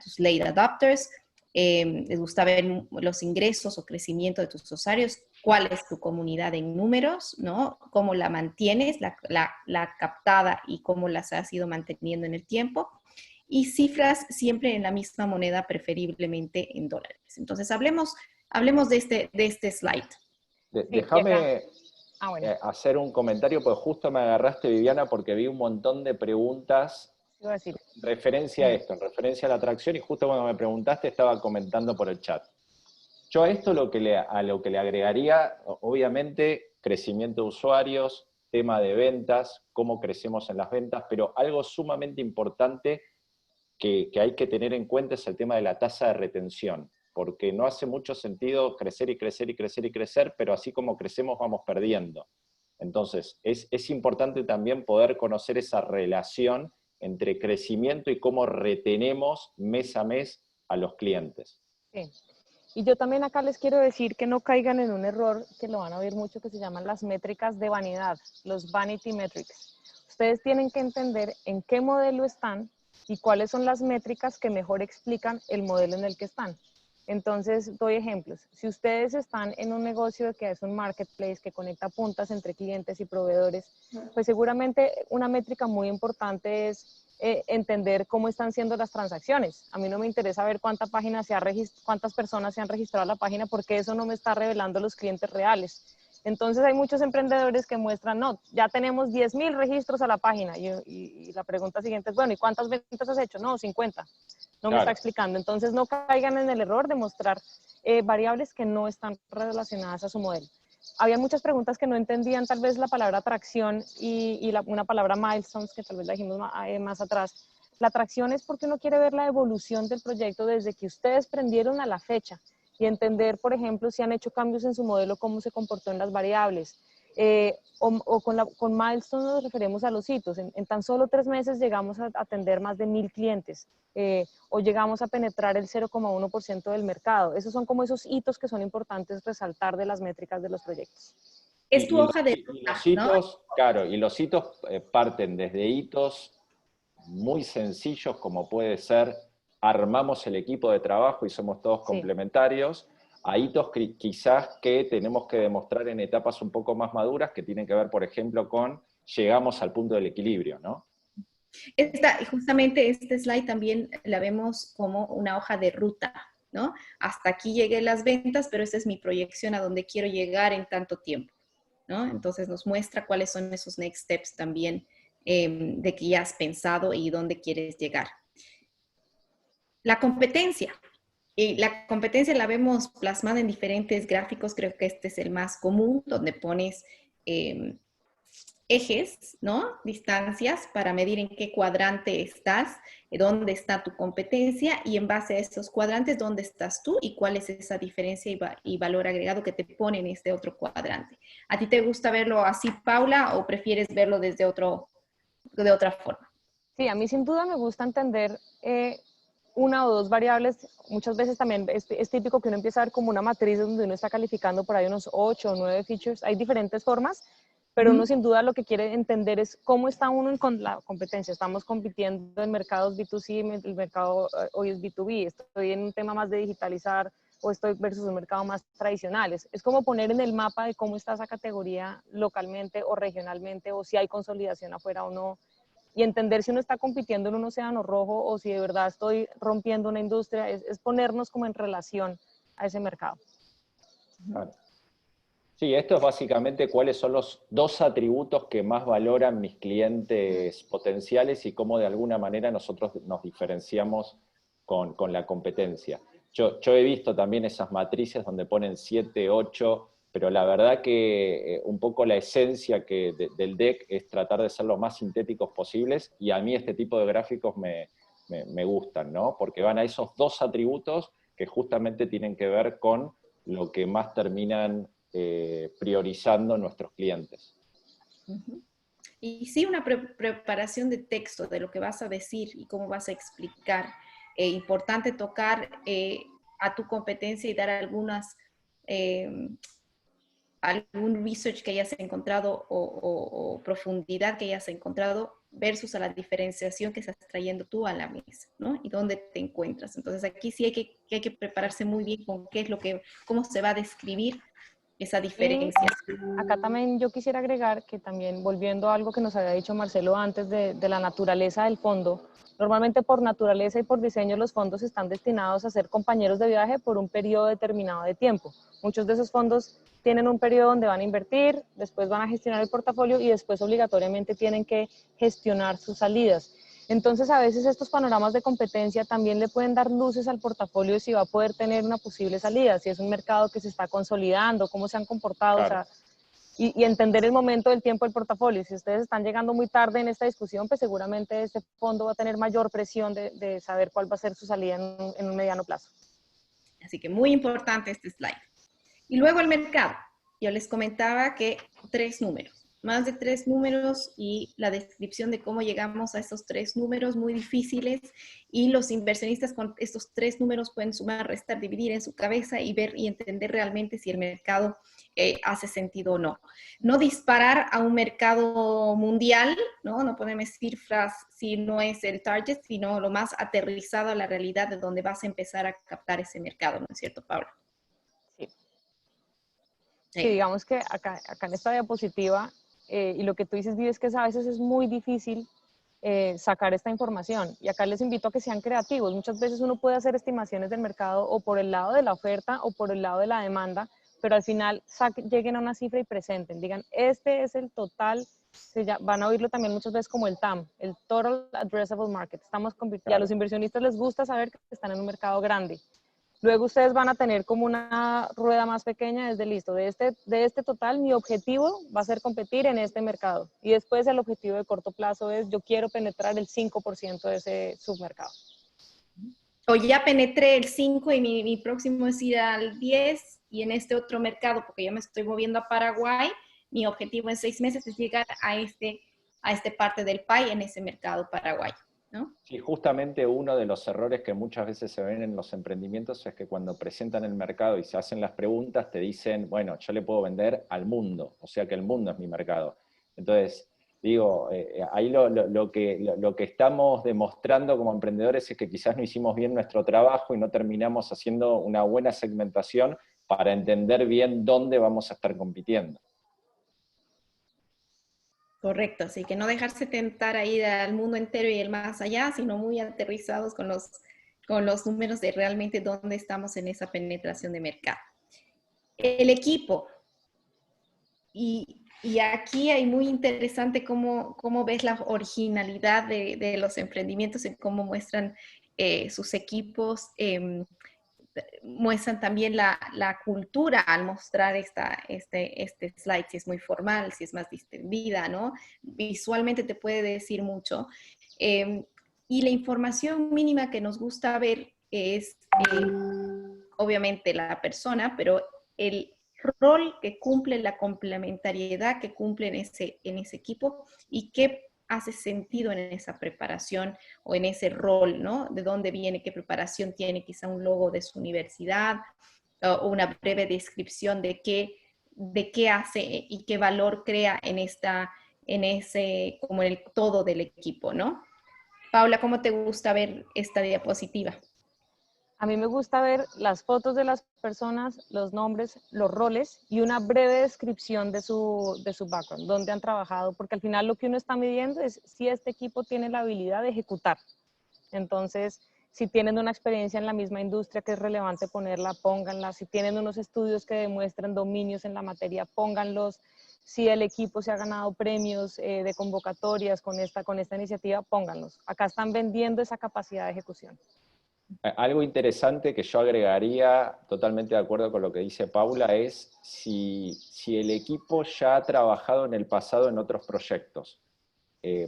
tus late adopters. Les gusta ver los ingresos o crecimiento de tus usuarios, cuál es tu comunidad en números, ¿no? Cómo la mantienes, la captada y cómo las has ido manteniendo en el tiempo. Y cifras siempre en la misma moneda, preferiblemente en dólares. Entonces, hablemos de este slide. Déjame hacer un comentario, porque justo me agarraste, Viviana, porque vi un montón de preguntas en referencia a esto, en referencia a la atracción, y justo cuando me preguntaste estaba comentando por el chat. Yo a esto a lo que le agregaría, obviamente, crecimiento de usuarios, tema de ventas, cómo crecemos en las ventas, pero algo sumamente importante que hay que tener en cuenta es el tema de la tasa de retención, porque no hace mucho sentido crecer y crecer y crecer y crecer, pero así como crecemos vamos perdiendo. Entonces, es importante también poder conocer esa relación entre crecimiento y cómo retenemos mes a mes a los clientes. Sí. Y yo también acá les quiero decir que no caigan en un error que lo van a ver mucho, que se llaman las métricas de vanidad, los vanity metrics. Ustedes tienen que entender en qué modelo están y cuáles son las métricas que mejor explican el modelo en el que están. Entonces, doy ejemplos. Si ustedes están en un negocio que es un marketplace que conecta puntas entre clientes y proveedores, pues seguramente una métrica muy importante es entender cómo están siendo las transacciones. A mí no me interesa ver cuántas personas se han registrado a la página porque eso no me está revelando los clientes reales. Entonces hay muchos emprendedores que muestran, no, ya tenemos 10,000 registros a la página y la pregunta siguiente es, bueno, ¿y cuántas ventas has hecho? No, 50. No me está explicando. Entonces no caigan en el error de mostrar variables que no están relacionadas a su modelo. Había muchas preguntas que no entendían tal vez la palabra atracción y una palabra milestones, que tal vez la dijimos más atrás. La atracción es porque uno quiere ver la evolución del proyecto desde que ustedes prendieron a la fecha y entender, por ejemplo, si han hecho cambios en su modelo, cómo se comportó en las variables. Con milestones nos referimos a los hitos. En tan solo 3 meses llegamos a atender más de 1,000 clientes o llegamos a penetrar el 0,1% del mercado. Esos son como esos hitos que son importantes resaltar de las métricas de los proyectos. Es tu hoja de ruta, los hitos, ¿no? Claro, y los hitos parten desde hitos muy sencillos como puede ser armamos el equipo de trabajo y somos todos complementarios, a hitos quizás que tenemos que demostrar en etapas un poco más maduras que tienen que ver, por ejemplo, con llegamos al punto del equilibrio, ¿no? Justamente este slide también la vemos como una hoja de ruta, ¿no? Hasta aquí llegué las ventas, pero esta es mi proyección a donde quiero llegar en tanto tiempo, ¿no? Entonces nos muestra cuáles son esos next steps también de que ya has pensado y dónde quieres llegar. La competencia. La competencia la vemos plasmada en diferentes gráficos, creo que este es el más común, donde pones ejes, ¿no? Distancias para medir en qué cuadrante estás, dónde está tu competencia y en base a estos cuadrantes, dónde estás tú y cuál es esa diferencia y valor agregado que te pone en este otro cuadrante. ¿A ti te gusta verlo así, Paula, o prefieres verlo desde de otra forma? Sí, a mí sin duda me gusta entender una o dos variables. Muchas veces también es típico que uno empieza a ver como una matriz donde uno está calificando por ahí unos 8 o 9 features. Hay diferentes formas, pero uno sin duda lo que quiere entender es cómo está uno con la competencia. Estamos compitiendo en mercados B2C, el mercado hoy es B2B, estoy en un tema más de digitalizar o estoy versus un mercado más tradicional. Es como poner en el mapa de cómo está esa categoría localmente o regionalmente, o si hay consolidación afuera o no, y entender si uno está compitiendo en un océano rojo o si de verdad estoy rompiendo una industria, es ponernos como en relación a ese mercado. Claro. Sí, esto es básicamente cuáles son los dos atributos que más valoran mis clientes potenciales y cómo de alguna manera nosotros nos diferenciamos con la competencia. Yo he visto también esas matrices donde ponen 7, 8, pero la verdad que un poco la esencia del deck es tratar de ser lo más sintéticos posibles, y a mí este tipo de gráficos me gustan, ¿no? Porque van a esos dos atributos que justamente tienen que ver con lo que más terminan priorizando nuestros clientes. Y sí, una preparación de texto de lo que vas a decir y cómo vas a explicar. Importante tocar a tu competencia y dar algún research que hayas encontrado o profundidad que hayas encontrado versus a la diferenciación que estás trayendo tú a la mesa, ¿no? Y dónde te encuentras. Entonces aquí sí hay que prepararse muy bien con cómo se va a describir esa diferencia. Y acá también yo quisiera agregar que también, volviendo a algo que nos había dicho Marcelo antes de la naturaleza del fondo, normalmente por naturaleza y por diseño los fondos están destinados a ser compañeros de viaje por un periodo determinado de tiempo. Muchos de esos fondos tienen un periodo donde van a invertir, después van a gestionar el portafolio y después obligatoriamente tienen que gestionar sus salidas. Entonces, a veces estos panoramas de competencia también le pueden dar luces al portafolio si va a poder tener una posible salida, si es un mercado que se está consolidando, cómo se han comportado, claro. O sea, y entender el momento del tiempo del portafolio. Si ustedes están llegando muy tarde en esta discusión, pues seguramente este fondo va a tener mayor presión de saber cuál va a ser su salida en un mediano plazo. Así que muy importante este slide. Y luego el mercado. Yo les comentaba que 3 números. Más de 3 números y la descripción de cómo llegamos a esos 3 números muy difíciles, y los inversionistas con estos 3 números pueden sumar, restar, dividir en su cabeza y ver y entender realmente si el mercado hace sentido o no. No disparar a un mercado mundial, ¿no? No ponerme cifras si no es el target, sino lo más aterrizado a la realidad de donde vas a empezar a captar ese mercado, ¿no es cierto, Paula? Sí, digamos que acá en esta diapositiva, y lo que tú dices, Vivi, es que a veces es muy difícil sacar esta información. Y acá les invito a que sean creativos. Muchas veces uno puede hacer estimaciones del mercado o por el lado de la oferta o por el lado de la demanda, pero al final lleguen a una cifra y presenten. Digan, este es el total, van a oírlo también muchas veces como el TAM, el Total Addressable Market. Y a los inversionistas les gusta saber que están en un mercado grande. Luego ustedes van a tener como una rueda más pequeña desde listo. De este total, mi objetivo va a ser competir en este mercado. Y después el objetivo de corto plazo es yo quiero penetrar el 5% de ese submercado. O ya penetré el 5 y mi próximo es ir al 10 y en este otro mercado, porque ya me estoy moviendo a Paraguay, mi objetivo en 6 meses es llegar a este parte del pie en ese mercado paraguayo, ¿no? Sí, justamente uno de los errores que muchas veces se ven en los emprendimientos es que cuando presentan el mercado y se hacen las preguntas, te dicen, bueno, yo le puedo vender al mundo, o sea que el mundo es mi mercado. Entonces, digo, ahí lo que estamos demostrando como emprendedores es que quizás no hicimos bien nuestro trabajo y no terminamos haciendo una buena segmentación para entender bien dónde vamos a estar compitiendo. Correcto, así que no dejarse tentar a ir al mundo entero y el más allá, sino muy aterrizados con los números de realmente dónde estamos en esa penetración de mercado. El equipo. Y aquí hay muy interesante cómo ves la originalidad de los emprendimientos y cómo muestran sus equipos. muestran también la cultura al mostrar este slide, si es muy formal, si es más distendida, ¿no? Visualmente te puede decir mucho. Y la información mínima que nos gusta ver es, obviamente, la persona, pero el rol que cumple, la complementariedad que cumple en ese equipo y qué hace sentido en esa preparación o en ese rol, ¿no? De dónde viene, qué preparación tiene, quizá un logo de su universidad o una breve descripción de qué hace y qué valor crea como en el todo del equipo, ¿no? Paula, ¿cómo te gusta ver esta diapositiva? A mí me gusta ver las fotos de las personas, los nombres, los roles y una breve descripción de su background, dónde han trabajado, porque al final lo que uno está midiendo es si este equipo tiene la habilidad de ejecutar. Entonces, si tienen una experiencia en la misma industria que es relevante ponerla, pónganla. Si tienen unos estudios que demuestran dominios en la materia, pónganlos. Si el equipo se ha ganado premios de convocatorias con esta iniciativa, pónganlos. Acá están vendiendo esa capacidad de ejecución. Algo interesante que yo agregaría, totalmente de acuerdo con lo que dice Paula, es si el equipo ya ha trabajado en el pasado en otros proyectos,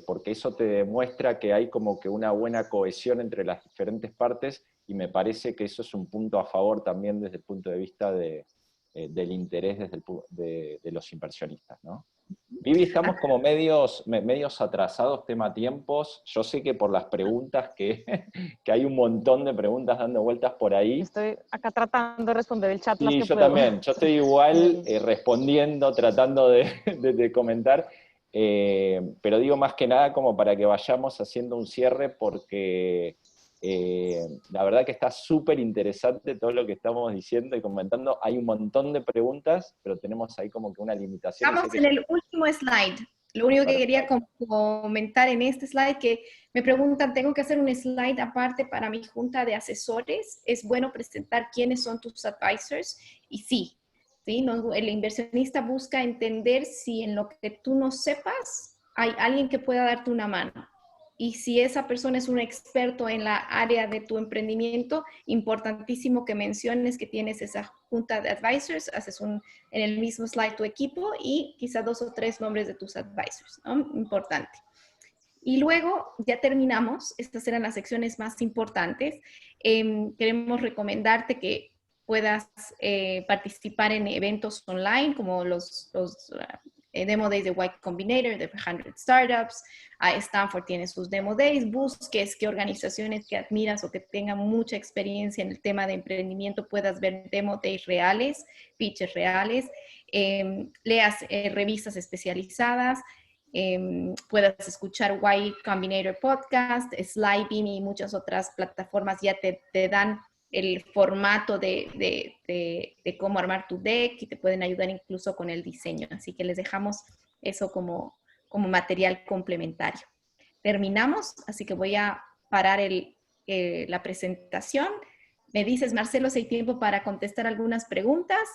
porque eso te demuestra que hay como que una buena cohesión entre las diferentes partes, y me parece que eso es un punto a favor también desde el punto de vista del interés de los inversionistas, ¿no? Vivi, estamos como medios atrasados tema tiempos. Yo sé que por las preguntas, que hay un montón de preguntas dando vueltas por ahí. Estoy acá tratando de responder el chat las Sí, que yo puedo. también. Yo estoy igual respondiendo, tratando de comentar. Pero digo más que nada como para que vayamos haciendo un cierre, porque la verdad que está súper interesante todo lo que estamos diciendo y comentando. Hay un montón de preguntas, pero tenemos ahí como que una limitación. Estamos en el último slide. Lo único que quería comentar en este slide, que me preguntan, ¿tengo que hacer un slide aparte para mi junta de asesores? ¿Es bueno presentar quiénes son tus advisors? Y sí, ¿sí? No, el inversionista busca entender si en lo que tú no sepas hay alguien que pueda darte una mano. Y si esa persona es un experto en la área de tu emprendimiento, importantísimo que menciones que tienes esa junta de advisors, haces en el mismo slide tu equipo y quizá 2 o 3 nombres de tus advisors, ¿no? Importante. Y luego ya terminamos, estas eran las secciones más importantes. Queremos recomendarte que puedas participar en eventos online como los Demo Days de Y Combinator, de 100 Startups. Stanford tiene sus Demo Days. Busques qué organizaciones que admiras o que tengan mucha experiencia en el tema de emprendimiento puedas ver Demo Days reales, pitches reales. Leas revistas especializadas. Puedas escuchar Y Combinator Podcast, Slidebeam y muchas otras plataformas ya te dan el formato de cómo armar tu deck y te pueden ayudar incluso con el diseño. Así que les dejamos eso como material complementario. Terminamos, así que voy a parar la presentación. Me dices, Marcelo, si hay tiempo para contestar algunas preguntas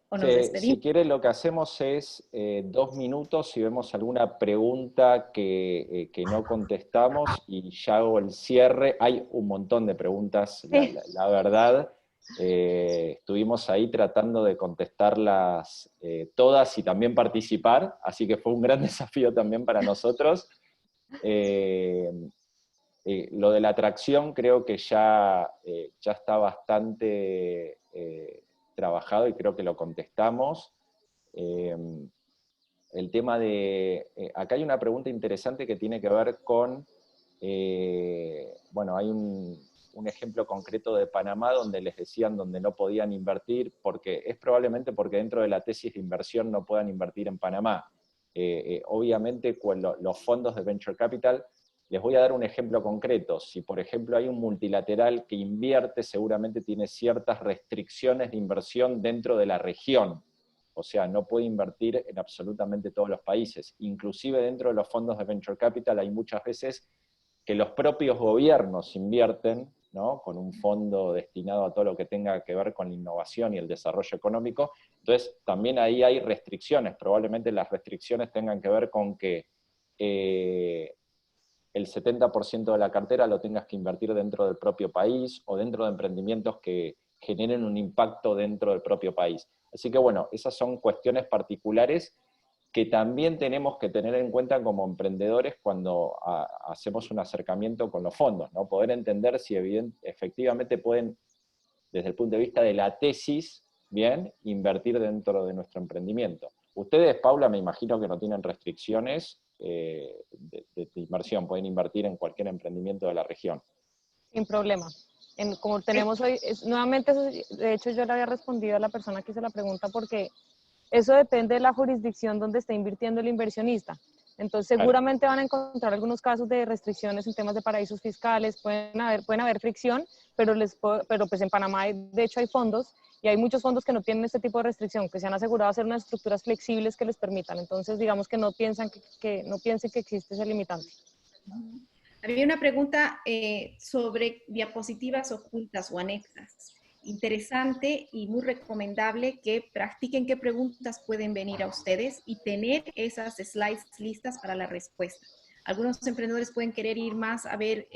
o nos despedimos. Si quiere, lo que hacemos es 2 minutos, si vemos alguna pregunta que no contestamos, y ya hago el cierre. Hay un montón de preguntas, la verdad. Estuvimos ahí tratando de contestarlas todas y también participar, así que fue un gran desafío también para nosotros. Lo de la atracción creo que ya está bastante trabajado y creo que lo contestamos. El tema de... acá hay una pregunta interesante que tiene que ver con... bueno, hay un ejemplo concreto de Panamá donde les decían donde no podían invertir, porque es probablemente porque dentro de la tesis de inversión no puedan invertir en Panamá. Obviamente los fondos de Venture Capital, les voy a dar un ejemplo concreto. Si por ejemplo hay un multilateral que invierte, seguramente tiene ciertas restricciones de inversión dentro de la región. O sea, no puede invertir en absolutamente todos los países. Inclusive dentro de los fondos de Venture Capital hay muchas veces que los propios gobiernos invierten, ¿no?, con un fondo destinado a todo lo que tenga que ver con la innovación y el desarrollo económico. Entonces, también ahí hay restricciones. Probablemente las restricciones tengan que ver con que el 70% de la cartera lo tengas que invertir dentro del propio país, o dentro de emprendimientos que generen un impacto dentro del propio país. Así que bueno, esas son cuestiones particulares que también tenemos que tener en cuenta como emprendedores cuando hacemos un acercamiento con los fondos, ¿no? Poder entender si efectivamente pueden, desde el punto de vista de la tesis, bien, invertir dentro de nuestro emprendimiento. Ustedes, Paula, me imagino que no tienen restricciones de inversión, pueden invertir en cualquier emprendimiento de la región. Sin problema. Como tenemos hoy, nuevamente, de hecho yo le había respondido a la persona que hizo la pregunta porque eso depende de la jurisdicción donde esté invirtiendo el inversionista. Entonces seguramente van a encontrar algunos casos de restricciones en temas de paraísos fiscales, pueden haber fricción, pero pues en Panamá de hecho hay fondos, y hay muchos fondos que no tienen este tipo de restricción, que se han asegurado hacer unas estructuras flexibles que les permitan. Entonces digamos que no piensen que existe ese limitante. Había una pregunta sobre diapositivas ocultas o anexas. Interesante y muy recomendable que practiquen qué preguntas pueden venir a ustedes y tener esas slides listas para la respuesta. Algunos emprendedores pueden querer ir más a ver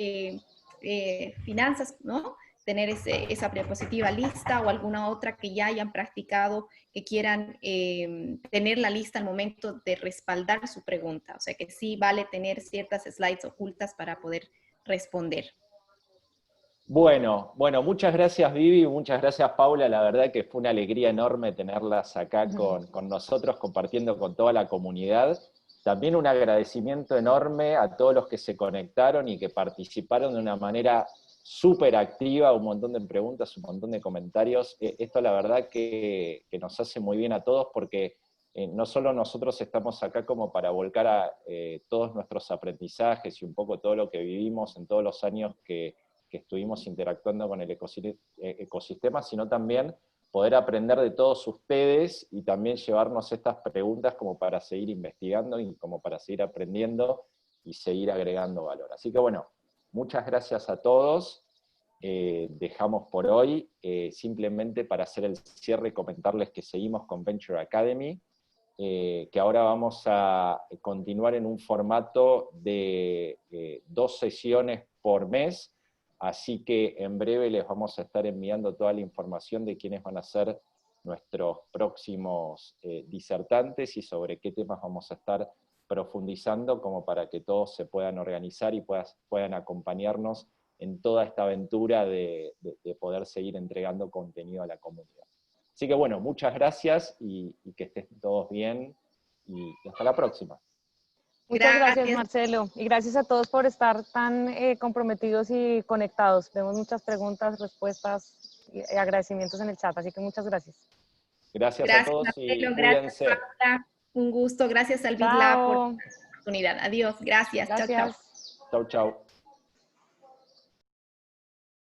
finanzas, ¿no? Tener esa diapositiva lista o alguna otra que ya hayan practicado, que quieran tener la lista al momento de respaldar su pregunta. O sea que sí vale tener ciertas slides ocultas para poder responder. Bueno, muchas gracias Vivi, muchas gracias Paula, la verdad que fue una alegría enorme tenerlas acá con nosotros, compartiendo con toda la comunidad. También un agradecimiento enorme a todos los que se conectaron y que participaron de una manera súper activa, un montón de preguntas, un montón de comentarios. Esto la verdad que nos hace muy bien a todos porque no solo nosotros estamos acá como para volcar todos nuestros aprendizajes y un poco todo lo que vivimos en todos los años que estuvimos interactuando con el ecosistema, sino también poder aprender de todos ustedes y también llevarnos estas preguntas como para seguir investigando y como para seguir aprendiendo y seguir agregando valor. Así que bueno, muchas gracias a todos. Dejamos por hoy, simplemente para hacer el cierre, comentarles que seguimos con Venture Academy, que ahora vamos a continuar en un formato de 2 sesiones por mes, así que en breve les vamos a estar enviando toda la información de quiénes van a ser nuestros próximos disertantes y sobre qué temas vamos a estar profundizando, como para que todos se puedan organizar y puedan acompañarnos en toda esta aventura de poder seguir entregando contenido a la comunidad. Así que bueno, muchas gracias y que estén todos bien y hasta la próxima. Muchas gracias, Marcelo, y gracias a todos por estar tan comprometidos y conectados. Vemos muchas preguntas, respuestas y agradecimientos en el chat, así que muchas gracias. Gracias a todos, Marcelo, y cuídense. Gracias, Paula. Un gusto, gracias al Big Lab por la oportunidad. Adiós, gracias. Gracias. Chau, chau.